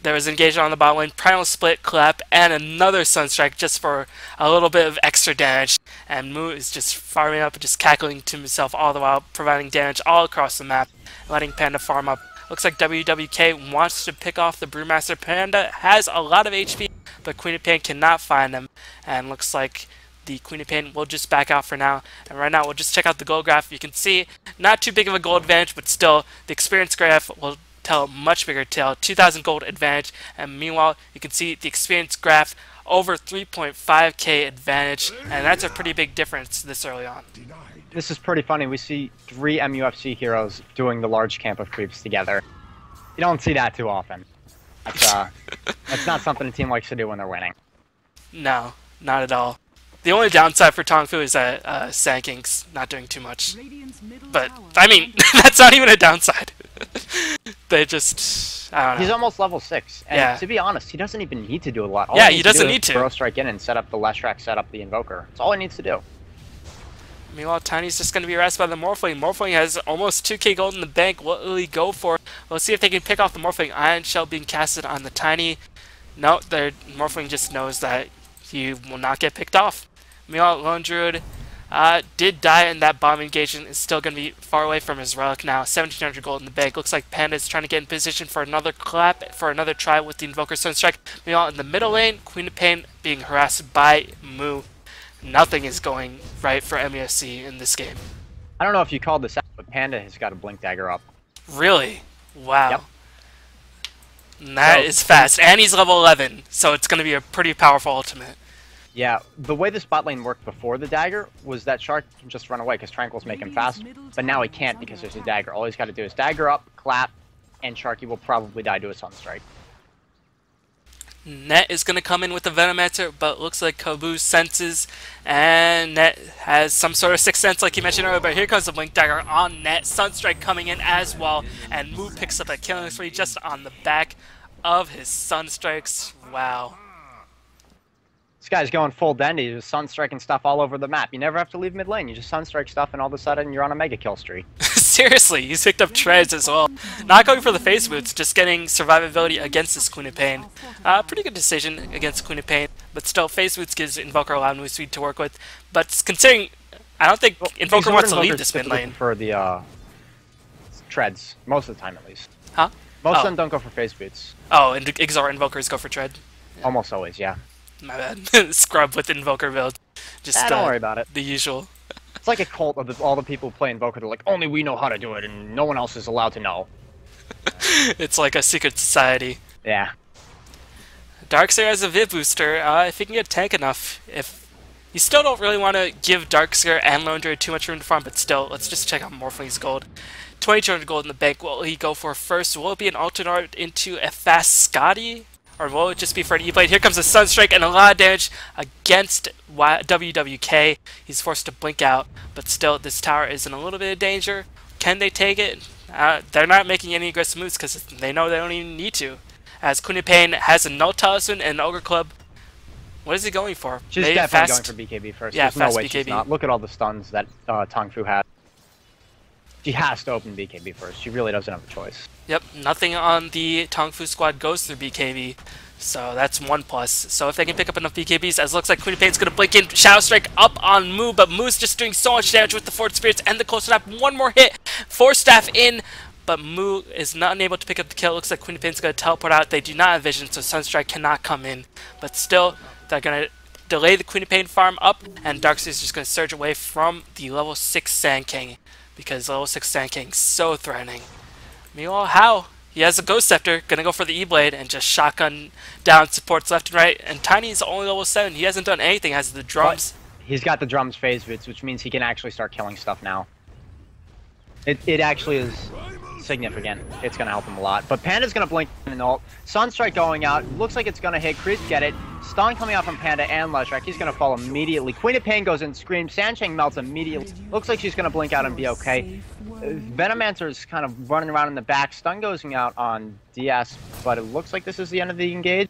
There was engagement on the bottom lane, Primal Split, Clap, and another Sunstrike just for a little bit of extra damage. And Mu is just farming up and just cackling to himself all the while, providing damage all across the map, letting Panda farm up. Looks like WWK wants to pick off the Brewmaster. Panda has a lot of HP, but Queen of Pain cannot find him. And looks like the Queen of Pain will just back out for now. And right now, we'll just check out the gold graph. You can see, not too big of a gold advantage, but still, the experience graph will tell a much bigger tale. 2,000 gold advantage. And meanwhile, you can see the experience graph over 3.5k advantage. And that's a pretty big difference this early on.
This is pretty funny. We see 3 MUFC heroes doing the large camp of creeps together. You don't see that too often. That's not something a team likes to do when they're winning.
No, not at all. The only downside for TongFu is that Sanking's not doing too much. But, I mean, that's not even a downside. They just, I don't know.
He's almost level 6. And
Yeah.
to be honest, he doesn't even need to do a lot. All
Yeah,
he
he
needs to
doesn't
do
need
is
to.
Burrow Strike in and set up the Leshrac, set up the Invoker. That's all he needs to do.
Meanwhile, Tiny's just going to be harassed by the Morphling. Morphling has almost 2k gold in the bank. What will he go for? Let's see if they can pick off the Morphling. Iron Shell being casted on the Tiny. No, the Morphling just knows that he will not get picked off. Meanwhile, Lone Druid did die in that bomb engagement. Is still going to be far away from his relic now. 1,700 gold in the bank. Looks like Panda is trying to get in position for another clap, for another try with the Invoker Sunstrike. Meanwhile, in the middle lane, Queen of Pain being harassed by Mu. Nothing is going right for MUFC in this game.
I don't know if you called this out, but Panda has got a Blink Dagger up.
Really? Wow.
Yep.
And that
So-
is fast. And he's level 11, so it's going to be a pretty powerful ultimate.
Yeah, the way this bot lane worked before the dagger was that Shark can just run away because Tranquils make him fast, but now he can't because there's a dagger. All he's got to do is dagger up, clap, and Sharky will probably die to a Sunstrike.
Net is going to come in with the Venomancer, but it looks like Kabu senses, and Net has some sort of sixth sense like you mentioned earlier, but here comes the Blink Dagger on Net. Sunstrike coming in as well, and Mu picks up a killing spree just on the back of his Sunstrikes. Wow.
This guy's going full Dendy, just Sunstriking stuff all over the map. You never have to leave mid lane, you just Sunstrike stuff and all of a sudden you're on a mega kill streak.
Seriously, he's picked up treads as well. Not going for the face boots, just getting survivability against this Queen of Pain. Pretty good decision against Queen of Pain, but still, face boots gives Invoker a lot of move speed to work with. But considering, I don't think Invoker wants to leave this mid lane.
For the treads, most of the time at least.
Huh?
Most
Oh.
of them don't go for face boots.
Oh, and Exor Invokers go for tread.
Almost always, yeah.
My bad. Scrub with Invoker build. Just
Don't worry about it.
the usual.
It's like a cult of all the people who play Invoker. They're like, only we know how to do it, and no one else is allowed to know.
It's like a secret society.
Yeah.
Darkseer has a Viv booster. If he can get tank enough, if you still don't really want to give Darkseer and Lone Druid too much room to farm, but still, let's just check out Morphling's gold. 2,200 gold in the bank. What will he go for first? Will it be an alternate into a fast Scotty? Or will it just be for an E-Blade? Here comes a Sunstrike and a lot of damage against WWK. He's forced to blink out, but still, this tower is in a little bit of danger. Can they take it? They're not making any aggressive moves because they know they don't even need to. As Queen of Pain has a Null Talisman and an Ogre Club. What is he going for?
She's
Maybe
definitely
fast?
going for BKB first.
Yeah,
There's no
fast
way
BKB.
she's not. Look at all the stuns that TongFu has. She has to open BKB first. She really doesn't have a choice.
Yep, nothing on the TongFu squad goes through BKB, so that's 1+. So if they can pick up enough BKBs, as it looks like Queen of Pain's going to blink in, Shadow Strike up on Mu, but Mu's just doing so much damage with the Forward Spirits and the Cold Snap. One more hit, Force Staff in, but Mu is not unable to pick up the kill. It looks like Queen of Pain's going to teleport out. They do not have vision, so Sunstrike cannot come in, but still, they're going to delay the Queen of Pain farm up, and Darkseer's just going to surge away from the level 6 Sand King, because level 6 Sand King's so threatening. Meanwhile, How? He has a Ghost Scepter, gonna go for the E-Blade and just shotgun down supports left and right. And Tiny's only level 7. He hasn't done anything, has the drums.
But he's got the drums phase boots, which means he can actually start killing stuff now. It actually is significant. It's gonna help him a lot. But Panda's gonna blink and ult. Sunstrike going out. Looks like it's gonna hit. Creeps get it. Stun coming out from Panda and Leshrac. He's gonna fall immediately. Queen of Pain goes in, screams. Sancheng melts immediately. Looks like she's gonna blink out and be okay. Venomancer is kind of running around in the back. Stun goes out on DS, but it looks like this is the end of the engage.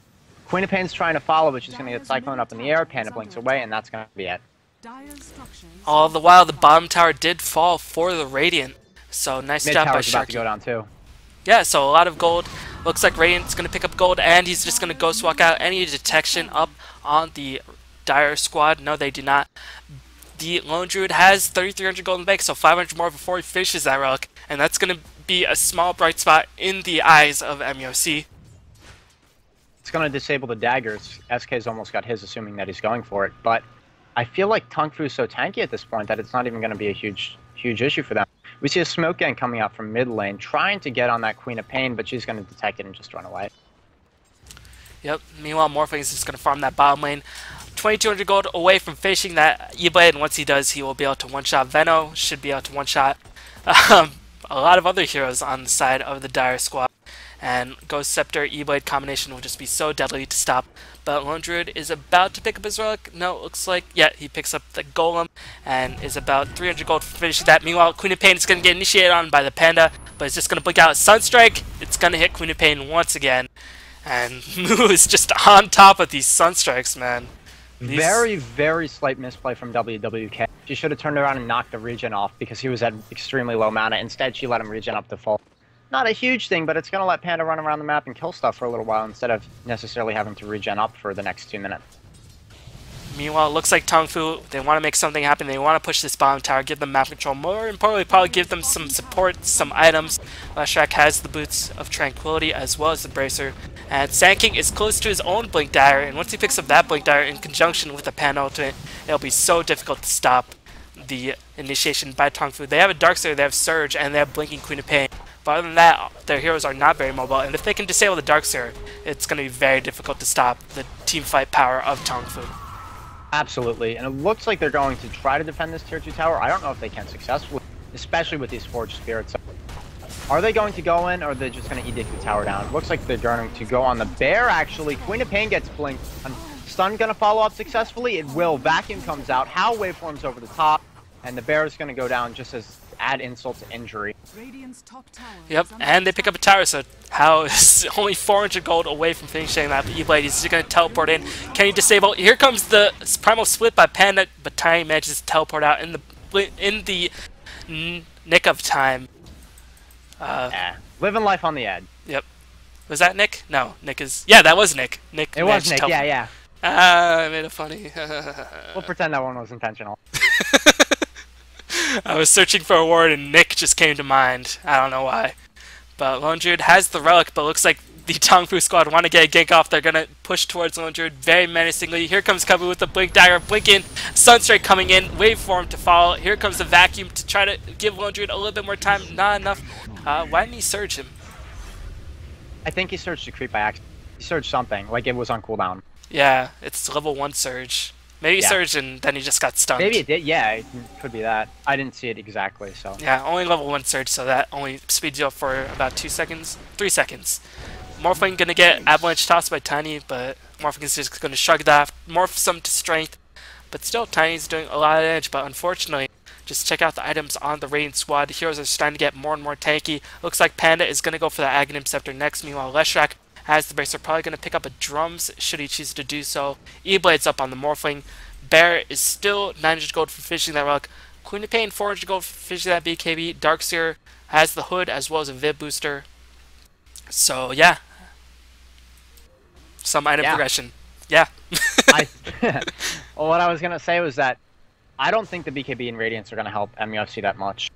Queen of Pain's trying to follow, but she's gonna get Cyclone up in the air. Panda blinks away, and that's gonna be it.
Dire's structures
All the while, the bottom tower did fall for the Radiant. So nice
Mid
job by
tower's about to
Sharky.
go down too.
Yeah, so a lot of gold. Looks like Radiant's going to pick up gold, and he's just going to ghost walk out. Any detection up on the Dire squad? No, they do not. The Lone Druid has 3,300 gold in the bank, so 500 more before he finishes that relic. And that's going to be a small bright spot in the eyes of MUFC.
It's going to disable the daggers. SK's almost got his, assuming that he's going for it. But I feel like TongFu is so tanky at this point that it's not even going to be a huge issue for them. We see a smoke gang coming out from mid lane, trying to get on that Queen of Pain, but she's going to detect it and just run away.
Yep, meanwhile, Morphling is just going to farm that bottom lane. 2,200 gold away from finishing that E-Blade, and once he does, he will be able to one-shot Veno, should be able to one-shot a lot of other heroes on the side of the Dire squad. And Ghost Scepter E-Blade combination will just be so deadly to stop. But Lone Druid is about to pick up his relic. No, it looks like, yeah, he picks up the Golem and is about 300 gold for finishing that. Meanwhile, Queen of Pain is going to get initiated on by the Panda, but it's just going to blink out Sunstrike. It's going to hit Queen of Pain once again. And Moo is just on top of these Sunstrikes, man.
Very, very slight misplay from WWK. She should have turned around and knocked the regen off because he was at extremely low mana. Instead, she let him regen up to full. Not a huge thing, but it's going to let Panda run around the map and kill stuff for a little while instead of necessarily having to regen up for the next 2 minutes.
Meanwhile, it looks like TongFu, they want to make something happen. They want to push this bottom tower, give them map control. More importantly, probably give them some support, some items. Leshrac has the Boots of Tranquility as well as the Bracer. And Sand King is close to his own Blink Dagger, and once he picks up that Blink Dagger in conjunction with the Panda ultimate, it'll be so difficult to stop the initiation by TongFu. They have a Darkseer, they have Surge, and they have Blinking Queen of Pain. But other than that, their heroes are not very mobile, and if they can disable the Darkseer, it's going to be very difficult to stop the team fight power of TongFu.
Absolutely, and it looks like they're going to try to defend this tier 2 tower. I don't know if they can successfully, especially with these Forged Spirits. Are they going to go in, or are they just going to edict the tower down? It looks like they're going to go on the bear, actually. Queen of Pain gets blinked. Stun going to follow up successfully? It will. Vacuum comes out. Howl waveforms over the top, and the bear is going to go down just as add insult to injury.
Radiant's top tower
Yep, and they pick up a tower, so Howl is only 400 gold away from finishing that E-Blade. He's just going to teleport in. Can he disable? Here comes the Primal Split by Panda, but Tiny manages to teleport out in the nick of time.
Yeah. Living life on the edge.
Yep. Was that Nick? No, Nick is... Yeah, that was Nick.
It was Nick, yeah.
I made it funny.
We'll pretend that one was intentional.
I was searching for a word and Nick just came to mind. I don't know why. But Lone Druid has the relic, but looks like the TongFu squad want to get a gank off. They're going to push towards Lone Druid very menacingly. Here comes Kabu with the Blink Dagger. Blink in. Sunstrike coming in. Waveform to follow. Here comes the Vacuum to try to give Lone Druid a little bit more time. Not enough. Why didn't he surge him?
I think he surged to creep by accident. He surged something, like it was on cooldown.
Yeah, it's level 1 surge. Maybe he surged and then he just got stunned.
Maybe it did, yeah, it could be that. I didn't see it exactly, so.
Yeah, only level 1 surge, so that only speeds you up for about 2 seconds. 3 seconds. Morphling gonna get Avalanche tossed by Tiny, but Morphling is just gonna shrug that, morph some to strength. But still, Tiny's doing a lot of damage, but unfortunately, just check out the items on the Radiant squad. The heroes are starting to get more and more tanky. Looks like Panda is gonna go for the Aghanim Scepter next, meanwhile Leshrac has the Bracer, probably gonna pick up a Drums should he choose to do so. E-Blade's up on the Morphling. Bear is still 900 gold for finishing that relic. Queen of Pain 400 gold for finishing that BKB. Darkseer has the hood as well as a Viv booster. So yeah, some item progression. Yeah.
Well, what I was gonna say was that I don't think the BKB and Radiance are gonna help MUFC that much.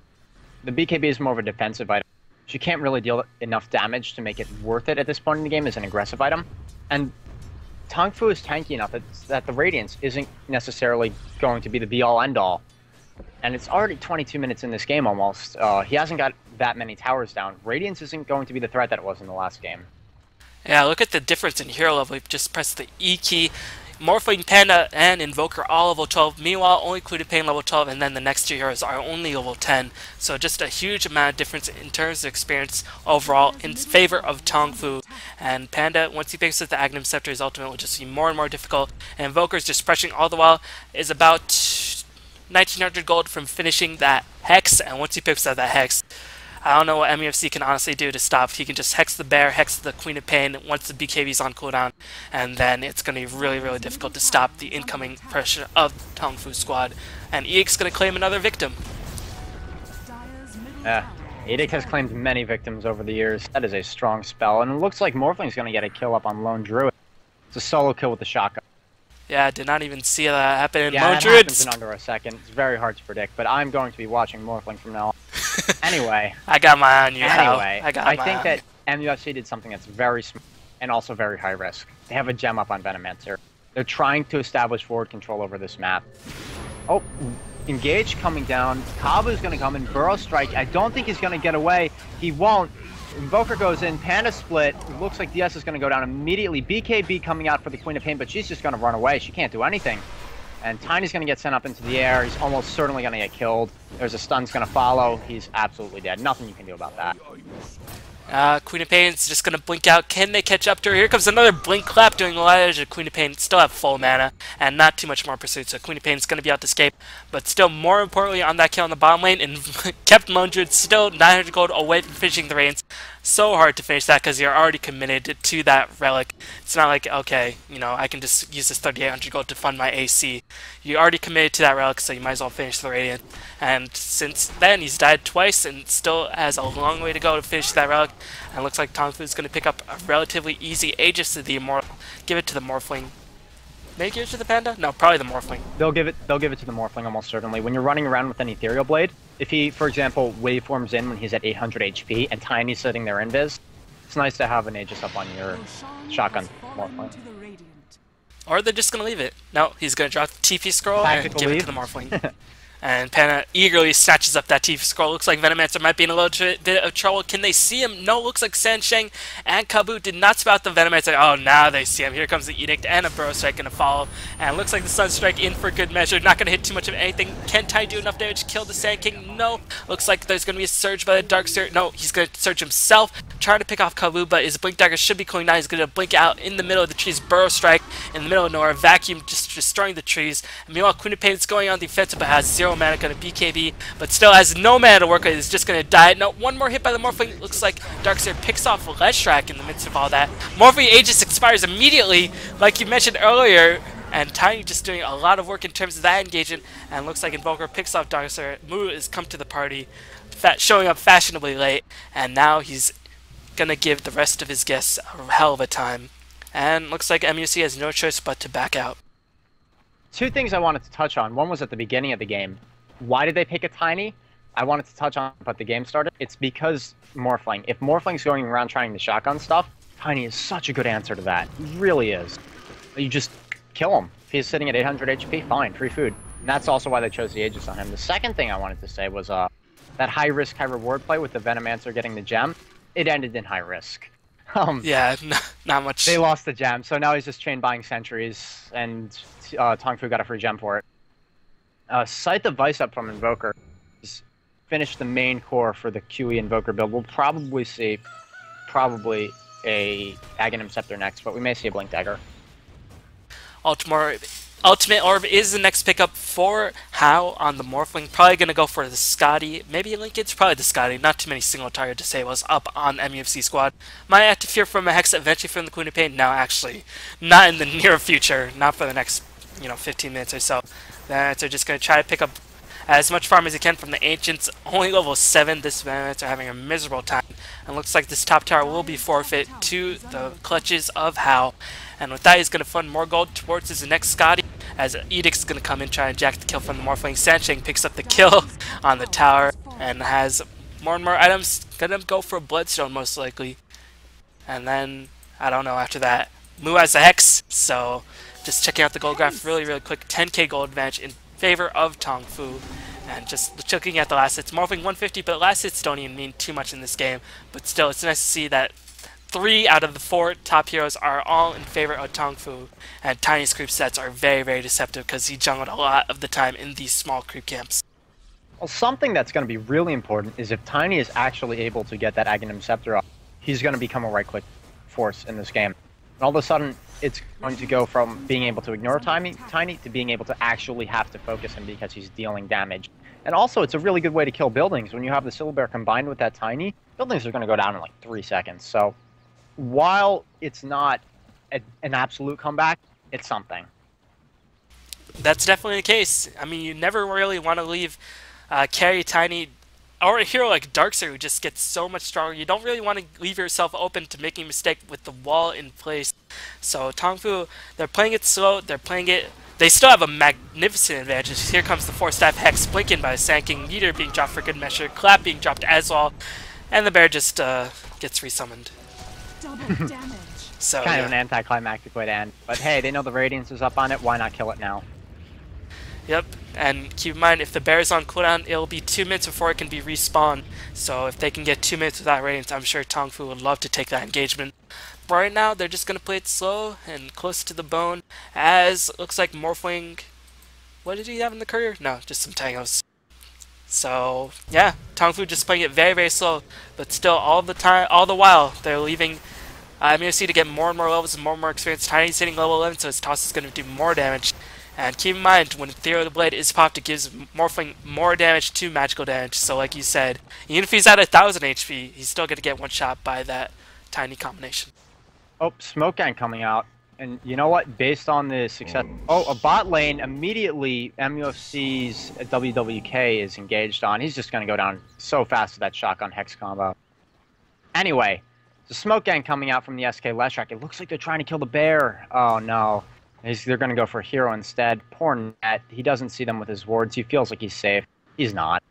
The BKB is more of a defensive item. She can't really deal enough damage to make it worth it at this point in the game as an aggressive item. And TongFu is tanky enough that the Radiance isn't necessarily going to be the be-all, end-all. And it's already 22 minutes in this game almost. He hasn't got that many towers down. Radiance isn't going to be the threat that it was in the last game.
Yeah, look at the difference in hero level. We've just pressed the E key. Morphling, Panda, and Invoker all level 12. Meanwhile, only Queen of Pain level 12, and then the next two heroes are only level 10. So just a huge amount of difference in terms of experience overall in favor of TongFu. And Panda, once he picks up the Aghanim Scepter, his ultimate will just be more and more difficult. And Invoker's just pressuring all the while is about 1900 gold from finishing that Hex. And once he picks up that Hex, I don't know what MUFC can honestly do to stop. He can just Hex the Bear, Hex the Queen of Pain once the BKB's on cooldown, and then it's going to be really, really difficult to stop the incoming pressure of TongFu squad. And EX going to claim another victim.
Yeah, Edic has claimed many victims over the years. That is a strong spell, and it looks like Morphling's going to get a kill up on Lone Druid. It's a solo kill with the shotgun.
Yeah, did not even see that happen.
Yeah,
Lone
that
Druid's
happens in under a second. It's very hard to predict, but I'm going to be watching Morphling from now on. Anyway.
I got my eye on you, Hal.
Anyway, I think that MUFC did something that's very smart and also very high risk. They have a gem up on Venomancer. They're trying to establish forward control over this map. Oh, Engage coming down. Kabu's going to come in. Burrow Strike. I don't think he's going to get away. He won't. Invoker goes in. Panda Split. It looks like DS is going to go down immediately. BKB coming out for the Queen of Pain, but she's just going to run away. She can't do anything. And Tiny's going to get sent up into the air. He's almost certainly going to get killed. There's a stun's going to follow. He's absolutely dead. Nothing you can do about that.
Queen of Pain's just going to blink out. Can they catch up to her? Here comes another blink clap doing a lot of damage. Queen of Pain still have full mana and not too much more pursuit, so Queen of Pain's going to be out to escape. But still, more importantly, on that kill on the bottom lane, and kept Lone Druid still 900 gold away from finishing the Reigns. So hard to finish that because you're already committed to that relic. It's not like, okay, you know, I can just use this 3,800 gold to fund my AC. You're already committed to that relic, so you might as well finish the Radiant. And since then, he's died twice and still has a long way to go to finish that relic. And it looks like TongFu is going to pick up a relatively easy Aegis to the Immortal. Give it to the Morphling. Maybe give it to the Panda? No, probably the Morphling.
They'll give it to the Morphling almost certainly. When you're running around with an Ethereal Blade, if he, for example, waveforms in when he's at 800 HP and Tiny's sitting there invis, it's nice to have an Aegis up on your shotgun Morphling.
Or they're just going to leave it. No, he's going to drop the TP scroll and give it to the Morphling. And Panda eagerly snatches up that TP scroll. Looks like Venomancer might be in a little bit of trouble. Can they see him? No, looks like Sansheng and Kabu did not spout the Venomancer. Oh, now they see him. Here comes the Edict and a Burrow Strike going to follow. And it looks like the Sunstrike in for good measure. Not going to hit too much of anything. Can Tiny do enough damage to kill the Sand King? No. Looks like there's going to be a surge by the Darkseer. No, he's going to surge himself. Trying to pick off Kabu, but his Blink Dagger should be cooling down. He's going to blink out in the middle of the trees. Burrow Strike in the middle of nowhere. Vacuum just destroying the trees. And meanwhile, Queen of Pain is going on the offensive, but has 0 mana. Going to BKB. But still has no mana to work with. He's just going to die. No, one more hit by the Morphling. Looks like Darkseer picks off Ledgetrack in the midst of all that. Morphling Aegis expires immediately, like you mentioned earlier. And Tiny just doing a lot of work in terms of that engagement. And looks like Invoker picks off Darkseer. Mu has come to the party, showing up fashionably late. And now he's going to give the rest of his guests a hell of a time. And looks like MUC has no choice but to back out.
Two things I wanted to touch on. One was at the beginning of the game. Why did they pick a Tiny? I wanted to touch on, but the game started. It's because Morphling. If Morphling's going around trying the shotgun stuff, Tiny is such a good answer to that. He really is. You just kill him. If he's sitting at 800 HP, fine, free food. And that's also why they chose the Aegis on him. The second thing I wanted to say was that high risk, high reward play with the Venomancer getting the gem. It ended in high risk.
Yeah, not much.
They lost the gem, so now he's just chain buying sentries, and TongFu got a free gem for it. Sight the Vice up from Invoker. Finish the main core for the QE Invoker build. We'll probably see a Aghanim Scepter next, but we may see a Blink Dagger.
Ultimate Orb is the next pickup for Hao on the Morphling. Probably going to go for the Scotty. Maybe a Link. It's probably the Scotty. Not too many single target disables up on MUFC squad. Might have to fear from a Hex eventually from the Queen of Pain. No, actually, not in the near future. Not for the next 15 minutes or so. They're just going to try to pick up as much farm as he can from the Ancients. Only level 7. This Venomancer are having a miserable time. And looks like this top tower will be forfeit to the clutches of Hao. And with that, he's going to fund more gold towards his next Scotty, as Edict's going to come in trying to jack the kill from the Morphling. Sansheng picks up the kill on the tower and has more and more items. Going to go for a Bloodstone most likely. And then, I don't know, after that, Mu has the Hex, so just checking out the gold graph really, really quick. 10k gold advantage in favor of TongFu. And just looking at the last hits, Morphling 150, but last hits don't even mean too much in this game. But still, it's nice to see that 3 out of the 4 top heroes are all in favor of TongFu. And Tiny's creep sets are very, very deceptive because he jungled a lot of the time in these small creep camps.
Well, something that's going to be really important is if Tiny is actually able to get that Aghanim Scepter up, he's going to become a right-click force in this game. And all of a sudden, it's going to go from being able to ignore Tiny to being able to actually have to focus him because he's dealing damage. And also, it's a really good way to kill buildings. When you have the Silver combined with that Tiny, buildings are going to go down in like 3 seconds. So while it's not an absolute comeback, it's something.
That's definitely the case. I mean, you never really want to leave carry Tiny or a hero like Darkseer who just gets so much stronger. You don't really want to leave yourself open to making a mistake with the wall in place. So TongFu, they're playing it slow. They're playing it. They still have a magnificent advantage. Here comes the 4-staff Hex, Blinking by Sanking, Meteor being dropped for good measure, Clap being dropped as well, and the bear just gets resummoned.
Double damage.
So
Kind of an anticlimactic way to end. But hey, they know the Radiance is up on it. Why not kill it now?
Yep, and keep in mind, if the bear is on cooldown, it'll be 2 minutes before it can be respawned. So if they can get 2 minutes without Radiance, I'm sure TongFu would love to take that engagement. But right now, they're just going to play it slow and close to the bone, as it looks like Morphling... What did he have in the courier? No, just some Tangos. So, yeah, TongFu just playing it very, very slow, but still all the while, they're leaving MUFC to get more and more levels and more experience. Tiny's hitting level 11, so his toss is going to do more damage. And keep in mind, when Theory of the Blade is popped, it gives Morphling more damage to magical damage. So like you said, even if he's at 1000 HP, he's still going to get one shot by that Tiny combination.
Oh, Smoke Gang coming out. And you know what? Based on the success... Oh, a bot lane, immediately MUFC's WWK is engaged on. He's just going to go down so fast with that shotgun Hex combo. Anyway, the Smoke Gang coming out from the SK Leshrac. It looks like they're trying to kill the bear. Oh, no. They're going to go for a hero instead. Poor Net. He doesn't see them with his wards. He feels like he's safe. He's not.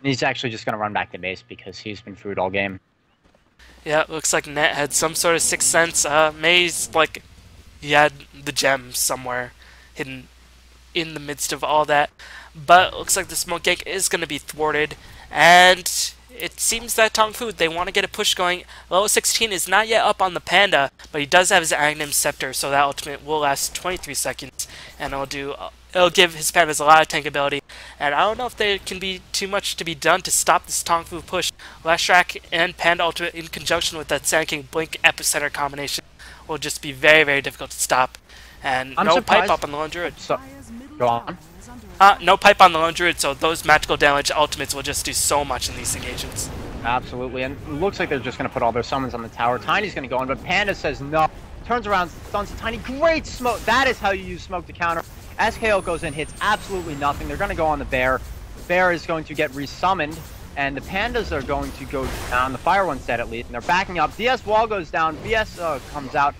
He's actually just going to run back to base because he's been food all game.
Yeah, looks like Net had some sort of sixth sense. Maze, like... He had the gem somewhere hidden in the midst of all that. But it looks like the Smoke Gang is going to be thwarted. And it seems that TongFu, they want to get a push going. Level 16 is not yet up on the Panda, but he does have his Aghanim Scepter, so that ultimate will last 23 seconds. And it'll give his Pandas a lot of tank ability. And I don't know if there can be too much to be done to stop this TongFu push. Leshrac and Panda ultimate in conjunction with that Sand King Blink Epicenter combination will just be very, very difficult to stop. And
I'm
no
surprised.
pipe up on the Lone Druid.
So, go on.
No pipe on the Lone Druid, so those magical damage ultimates will just do so much in these engagements.
Absolutely, and it looks like they're just going to put all their summons on the tower. Tiny's going to go in, but Panda says no. Turns around, stuns the Tiny. Great smoke. That is how you use smoke to counter. SKO goes in, hits absolutely nothing. They're going to go on the bear. The bear is going to get resummoned, and the Pandas are going to go down. The Fire One's dead at least, and they're backing up. DS wall goes down. BS comes out.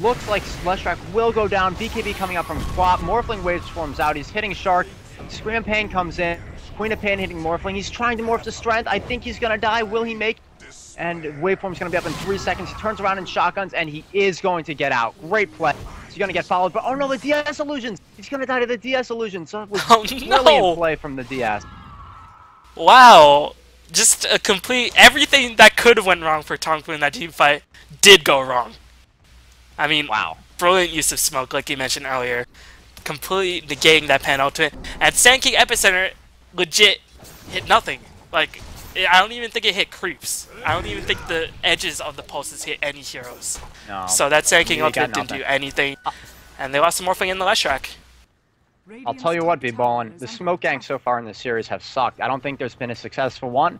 Looks like Leshrac will go down. BKB coming up from Quap. Morphling Waves forms out. He's hitting Shark. Scream of Pain comes in. Queen of Pain hitting Morphling. He's trying to morph to Strength. I think he's going to die. Will he make it? And Waveform's going to be up in 3 seconds. He turns around and shotguns, and he is going to get out. Great play. He's going to get followed, but oh no, the DS illusions. He's going to die to the DS illusions. So it was brilliant play from the DS.
Wow. Just a complete... Everything that could have went wrong for TongFu in that team fight did go wrong. I mean, wow. Brilliant use of smoke, like you mentioned earlier. Completely negating that pan ultimate. And Sand King Epicenter legit hit nothing. Like, I don't even think it hit creeps. I don't even think the edges of the pulses hit any heroes. No. So that Sand King ultimate didn't do anything. And they lost some Morphling in the Leshrac.
I'll tell you what, B-Ballin, the Smoke Gang so far in this series have sucked. I don't think there's been a successful one.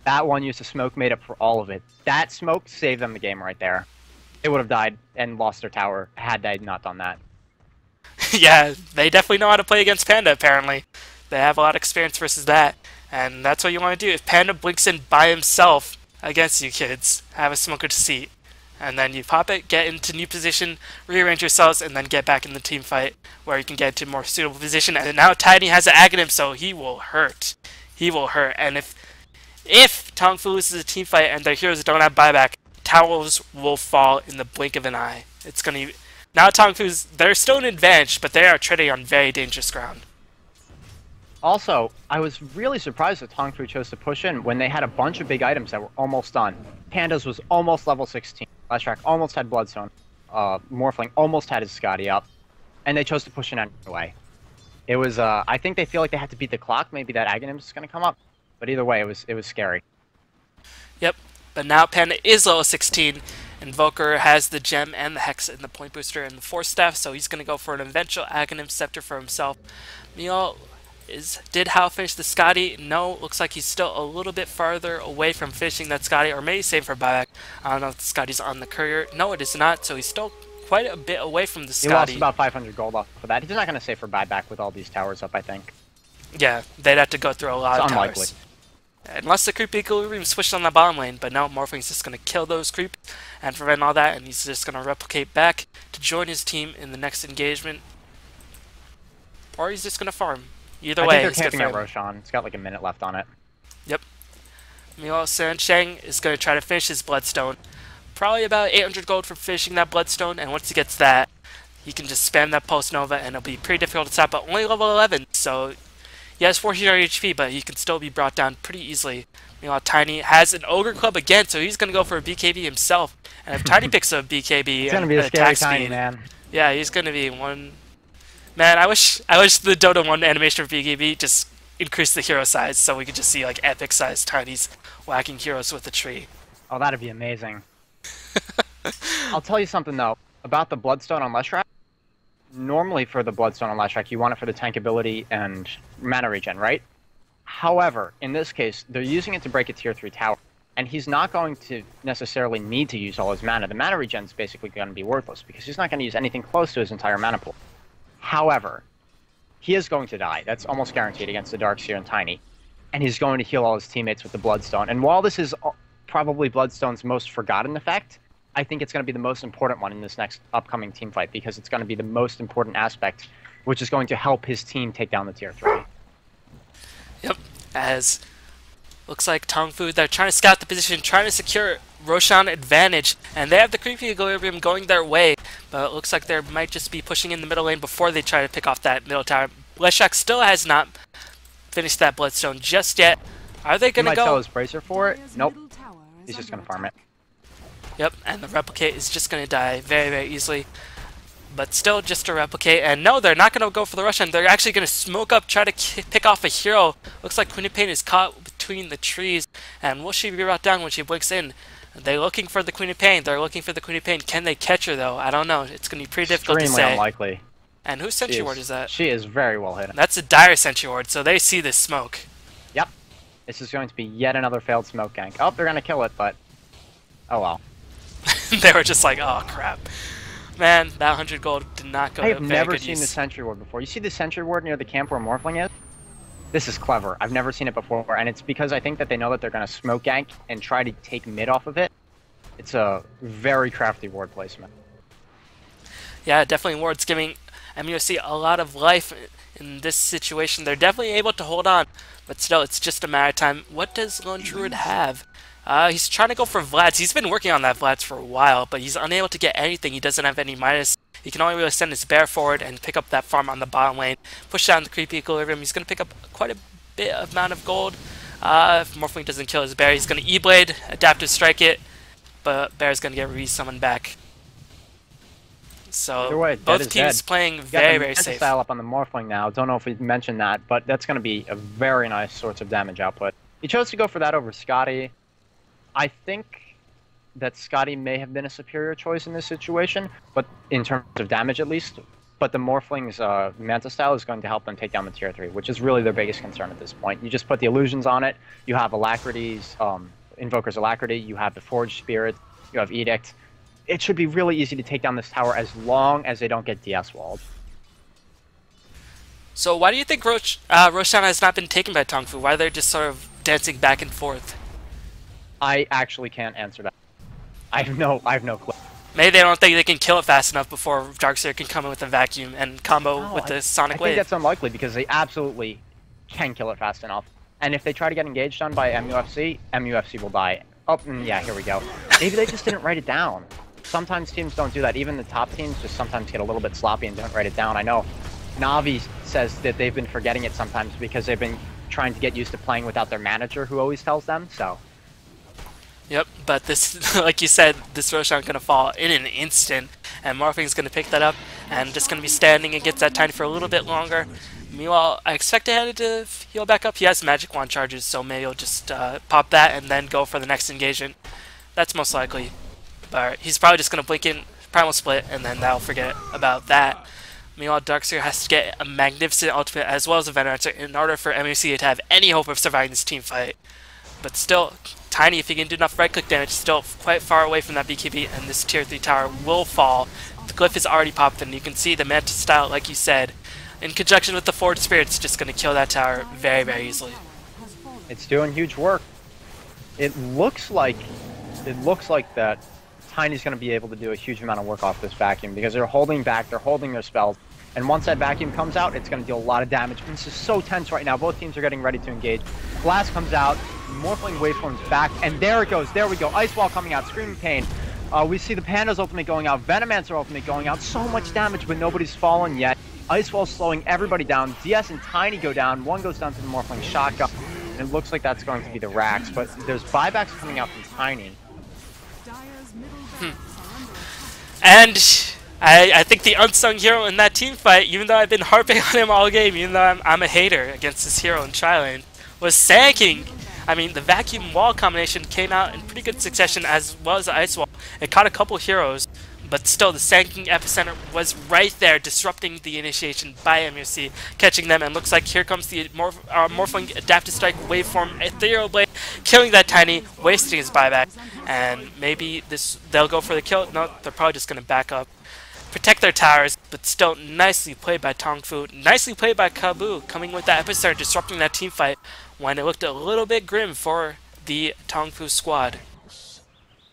That one use of smoke made up for all of it. That smoke saved them the game right there. They would have died and lost their tower had they not done that.
Yeah, they definitely know how to play against Panda, apparently. They have a lot of experience versus that. And that's what you want to do. If Panda blinks in by himself against you kids, have a smoker to seat. And then you pop it, get into new position, rearrange yourselves, and then get back in the team fight where you can get into a more suitable position. And now Tiny has an Aghanim, so he will hurt. He will hurt. And if TongFu loses a team fight and their heroes don't have buyback, towers will fall in the blink of an eye. It's going to be... Now TongFu's... They're still an advantage, but they are treading on very dangerous ground.
Also, I was really surprised that TongFu chose to push in when they had a bunch of big items that were almost done. Pandas was almost level 16. Leshrac almost had Bloodstone. Morphling almost had his Scotty up. And they chose to push in anyway. It was, I think they feel like they had to beat the clock. Maybe that Aghanim is going to come up. But either way, it was scary.
Yep. But now Panda is level 16. Invoker has the gem and the hex and the point booster and the 4 staff, so he's going to go for an eventual Aghanim Scepter for himself. Meanwhile, Did Hao finish the Scotty? No, looks like he's still a little bit farther away from finishing that Scotty, or maybe saving for buyback. I don't know if the Scotty's on the courier. No, it is not, so he's still quite a bit away from the Scotty.
He lost about 500 gold off of that. He's not going to save for buyback with all these towers up, I think.
Yeah, they'd have to go through a lot of
unlikely.
towers. Unless the creep equilibrium switched on the bottom lane, but no, Morphling's just going to kill those creeps and prevent all that, and he's just going to replicate back to join his team in the next engagement. Or he's just going to farm. Either way,
I think
it's
they're
good
camping
for
at
him.
Roshan. It's got like a minute left on it.
Yep. Meanwhile, Sansheng is going to try to finish his Bloodstone. Probably about 800 gold for finishing that Bloodstone, and once he gets that, he can just spam that Pulse Nova, and it'll be pretty difficult to stop, but only level 11, so he has 1400 HP, but he can still be brought down pretty easily. Meanwhile, Tiny has an Ogre Club again, so he's going to go for a BKB himself, and if Tiny picks a BKB
It's going to be a scary Tiny, man.
Yeah, he's going to be one... Man, I wish the Dota 1 animation for BKB just increased the hero size so we could just see like epic size Tinies whacking heroes with a tree.
Oh, that'd be amazing. I'll tell you something though about the Bloodstone on Leshrac. Normally for the Bloodstone on Leshrac, you want it for the tank ability and mana regen, right? However, in this case, they're using it to break a tier 3 tower, and he's not going to necessarily need to use all his mana. The mana regen is basically going to be worthless because he's not going to use anything close to his entire mana pool. However, he is going to die. That's almost guaranteed against the Darkseer and Tiny. And he's going to heal all his teammates with the Bloodstone. And while this is probably Bloodstone's most forgotten effect, I think it's going to be the most important one in this next upcoming team fight because it's going to be the most important aspect, which is going to help his team take down the tier 3.
Yep, as looks like TongFu, they're trying to scout the position, trying to secure Roshan advantage, and they have the creepy equilibrium going their way, but it looks like they might just be pushing in the middle lane before they try to pick off that middle tower. Leshrac still has not finished that Bloodstone just yet. Are they going to go?
He might sell his Bracer for it. Nope. He's just going to farm it.
Yep, and the Replicate is just going to die very, very easily. But still just a Replicate, and no, they're not going to go for the Roshan. They're actually going to smoke up, try to pick off a hero. Looks like Queen of Pain is caught between the trees, and will she be brought down when she blinks in? They're looking for the Queen of Pain. They're looking for the Queen of Pain. Can they catch her, though? I don't know. It's going to be pretty difficult to say.
Extremely unlikely.
And whose Sentry Ward is that?
She is very well hidden.
That's a dire Sentry Ward, so they see this smoke.
Yep. This is going to be yet another failed smoke gank. Oh, they're going to kill it, but... Oh well.
They were just like, oh crap. Man, that 100 gold did not go
I
to
have
very
never
good
seen
use.
the Sentry Ward before. You see the Sentry Ward near the camp where Morphling is? This is clever. I've never seen it before, and it's because I think that they know that they're going to smoke gank and try to take mid off of it. It's a very crafty ward placement.
Yeah, definitely Ward's giving MUFC a lot of life in this situation. They're definitely able to hold on, but still, it's just a matter of time. What does Lone Druid have? He's trying to go for Vlad's. He's been working on that Vlad's for a while, but he's unable to get anything. He doesn't have any minus. He can only really send his bear forward and pick up that farm on the bottom lane, push down the creepy equilibrium. He's going to pick up quite a bit of amount of gold. If Morphling doesn't kill his bear, he's going to E-Blade, Adaptive Strike it, but Bear's going to get re-summoned back. So
way,
both teams playing very, very safe.
Style up on the Morphling now. Don't know if we mentioned that, but that's going to be a very nice source of damage output. He chose to go for that over Scotty. I think that Scotty may have been a superior choice in this situation, but in terms of damage at least. But the Morphling's Manta style is going to help them take down the tier 3, which is really their biggest concern at this point. You just put the illusions on it. You have Alacrity's Invoker's Alacrity. You have the Forged Spirit. You have Edict. It should be really easy to take down this tower as long as they don't get DS walled.
So why do you think Roshan has not been taken by TongFu? Why are they just sort of dancing back and forth?
I actually can't answer that. I have no clue.
Maybe they don't think they can kill it fast enough before Darkseer can come in with a vacuum and combo with the Sonic Wave.
I think that's unlikely because they absolutely can kill it fast enough. And if they try to get engaged on by MUFC, MUFC will die. Oh, yeah, here we go. Maybe they just didn't write it down. Sometimes teams don't do that. Even the top teams just sometimes get a little bit sloppy and don't write it down. I know Navi says that they've been forgetting it sometimes because they've been trying to get used to playing without their manager who always tells them, so...
Yep, but this, like you said, this Roshan's going to fall in an instant, and Morphing's going to pick that up, and just going to be standing and gets that tiny for a little bit longer. Meanwhile, I expect him to heal back up. He has Magic Wand charges, so maybe he'll just pop that and then go for the next engagement. That's most likely. But he's probably just going to blink in Primal Split, and then that'll forget about that. Meanwhile, Darkseer has to get a magnificent ultimate as well as a Venerator in order for MUFC to have any hope of surviving this team fight. But still, Tiny, if he can do enough right-click damage, still quite far away from that BKB, and this tier 3 tower will fall. The glyph is already popped, and you can see the Manta style, like you said, in conjunction with the Forward Spirit's just going to kill that tower very, very easily.
It's doing huge work. It looks like that Tiny's going to be able to do a huge amount of work off this vacuum because they're holding back, they're holding their spells, and once that vacuum comes out, it's going to deal a lot of damage. And this is so tense right now. Both teams are getting ready to engage. Blast comes out, Morphling waveforms back, and there it goes. There we go. Ice Wall coming out, Screaming Pain. We see the Panda's ultimate going out, Venomancer ultimate going out. So much damage, but nobody's fallen yet. Ice Wall slowing everybody down. DS and Tiny go down. One goes down to the Morphling Shotgun. It looks like that's going to be the Rax, but there's buybacks coming out from Tiny.
And I think the unsung hero in that team fight, even though I've been harping on him all game, even though I'm a hater against this hero in Tri-Lane, was Sanking. I mean, the vacuum wall combination came out in pretty good succession as well as the ice wall. It caught a couple heroes, but still the Sanking epicenter was right there, disrupting the initiation by MUFC, catching them, and looks like here comes the Morphling Adaptive Strike waveform Ethereal Blade, killing that Tiny, wasting his buyback, and maybe they'll go for the kill. No, they're probably just going to back up, protect their towers, but still nicely played by TongFu, nicely played by Kabu, coming with that epicenter, disrupting that team fight when it looked a little bit grim for the TongFu squad.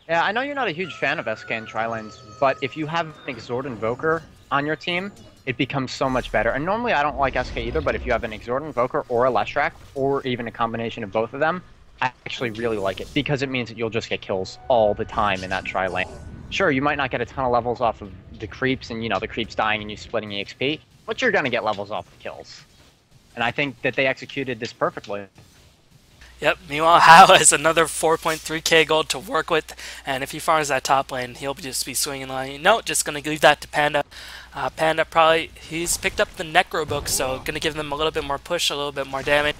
Yeah, I know you're not a huge fan of SK and Tri-Lanes, but if you have an Exort Invoker on your team, it becomes so much better. And normally I don't like SK either, but if you have an Exort Invoker or a Leshrac, or even a combination of both of them, I actually really like it, because it means that you'll just get kills all the time in that Tri-Lane. Sure, you might not get a ton of levels off of the creeps and, you know, the creeps dying and you splitting EXP, but you're going to get levels off the kills. And I think that they executed this perfectly.
Yep, meanwhile, Hao has another 4.3k gold to work with, and if he farms that top lane, he'll just be swinging line. No, just going to leave that to Panda. Panda probably, he's picked up the Necro book, so going to give them a little bit more push, a little bit more damage,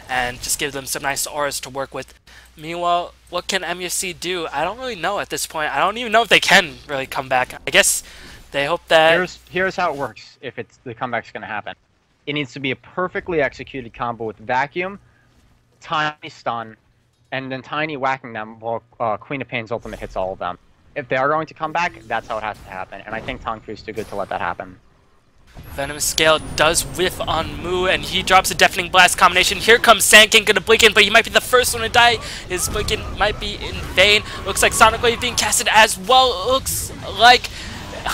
and just give them some nice auras to work with. Meanwhile, what can MUFC do? I don't really know at this point. I don't even know if they can really come back. I guess they hope that...
Here's how it works if the comeback's going to happen. It needs to be a perfectly executed combo with Vacuum, Tiny stun, and then Tiny whacking them while Queen of Pain's ultimate hits all of them. If they are going to come back, that's how it has to happen, and I think TongFu's too good to let that happen.
Venomous Scale does whiff on Mu, and he drops a Deafening Blast combination. Here comes Sandking, gonna blink in, but he might be the first one to die. His blinking might be in vain. Looks like Sonic Wave being casted as well. Looks like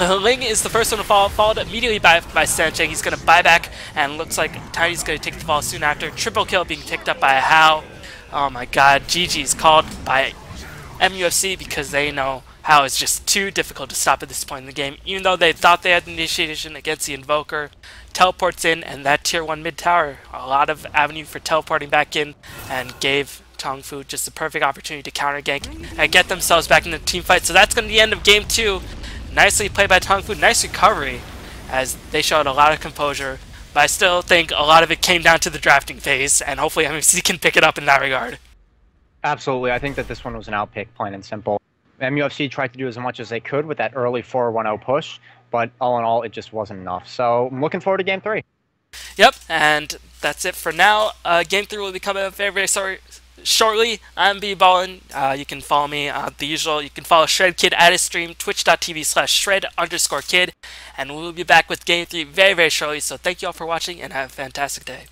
Ling is the first one to fall, followed immediately by Sancheng. He's gonna buy back, and looks like Tiny's gonna take the fall soon after. Triple kill being picked up by Hao. Oh my god, GG's called by MUFC because they know Hao is just too difficult to stop at this point in the game. Even though they thought they had the initiation against the Invoker, teleports in, and that tier 1 mid tower, a lot of avenue for teleporting back in, and gave TongFu just the perfect opportunity to counter gank and get themselves back into the team fight. So that's going to be the end of game 2. Nicely played by TongFu, nice recovery, as they showed a lot of composure, but I still think a lot of it came down to the drafting phase, and hopefully MUFC can pick it up in that regard.
Absolutely, I think that this one was an outpick, plain and simple. MUFC tried to do as much as they could with that early 4-1-0 push, but all in all, it just wasn't enough. So I'm looking forward to Game 3.
Yep, and that's it for now. Game 3 will be coming up very, very shortly. I'm B-Ballin. You can follow me the usual. You can follow ShredKid at his stream, twitch.tv/shred_kid, and we'll be back with Game 3 very, very shortly. So thank you all for watching, and have a fantastic day.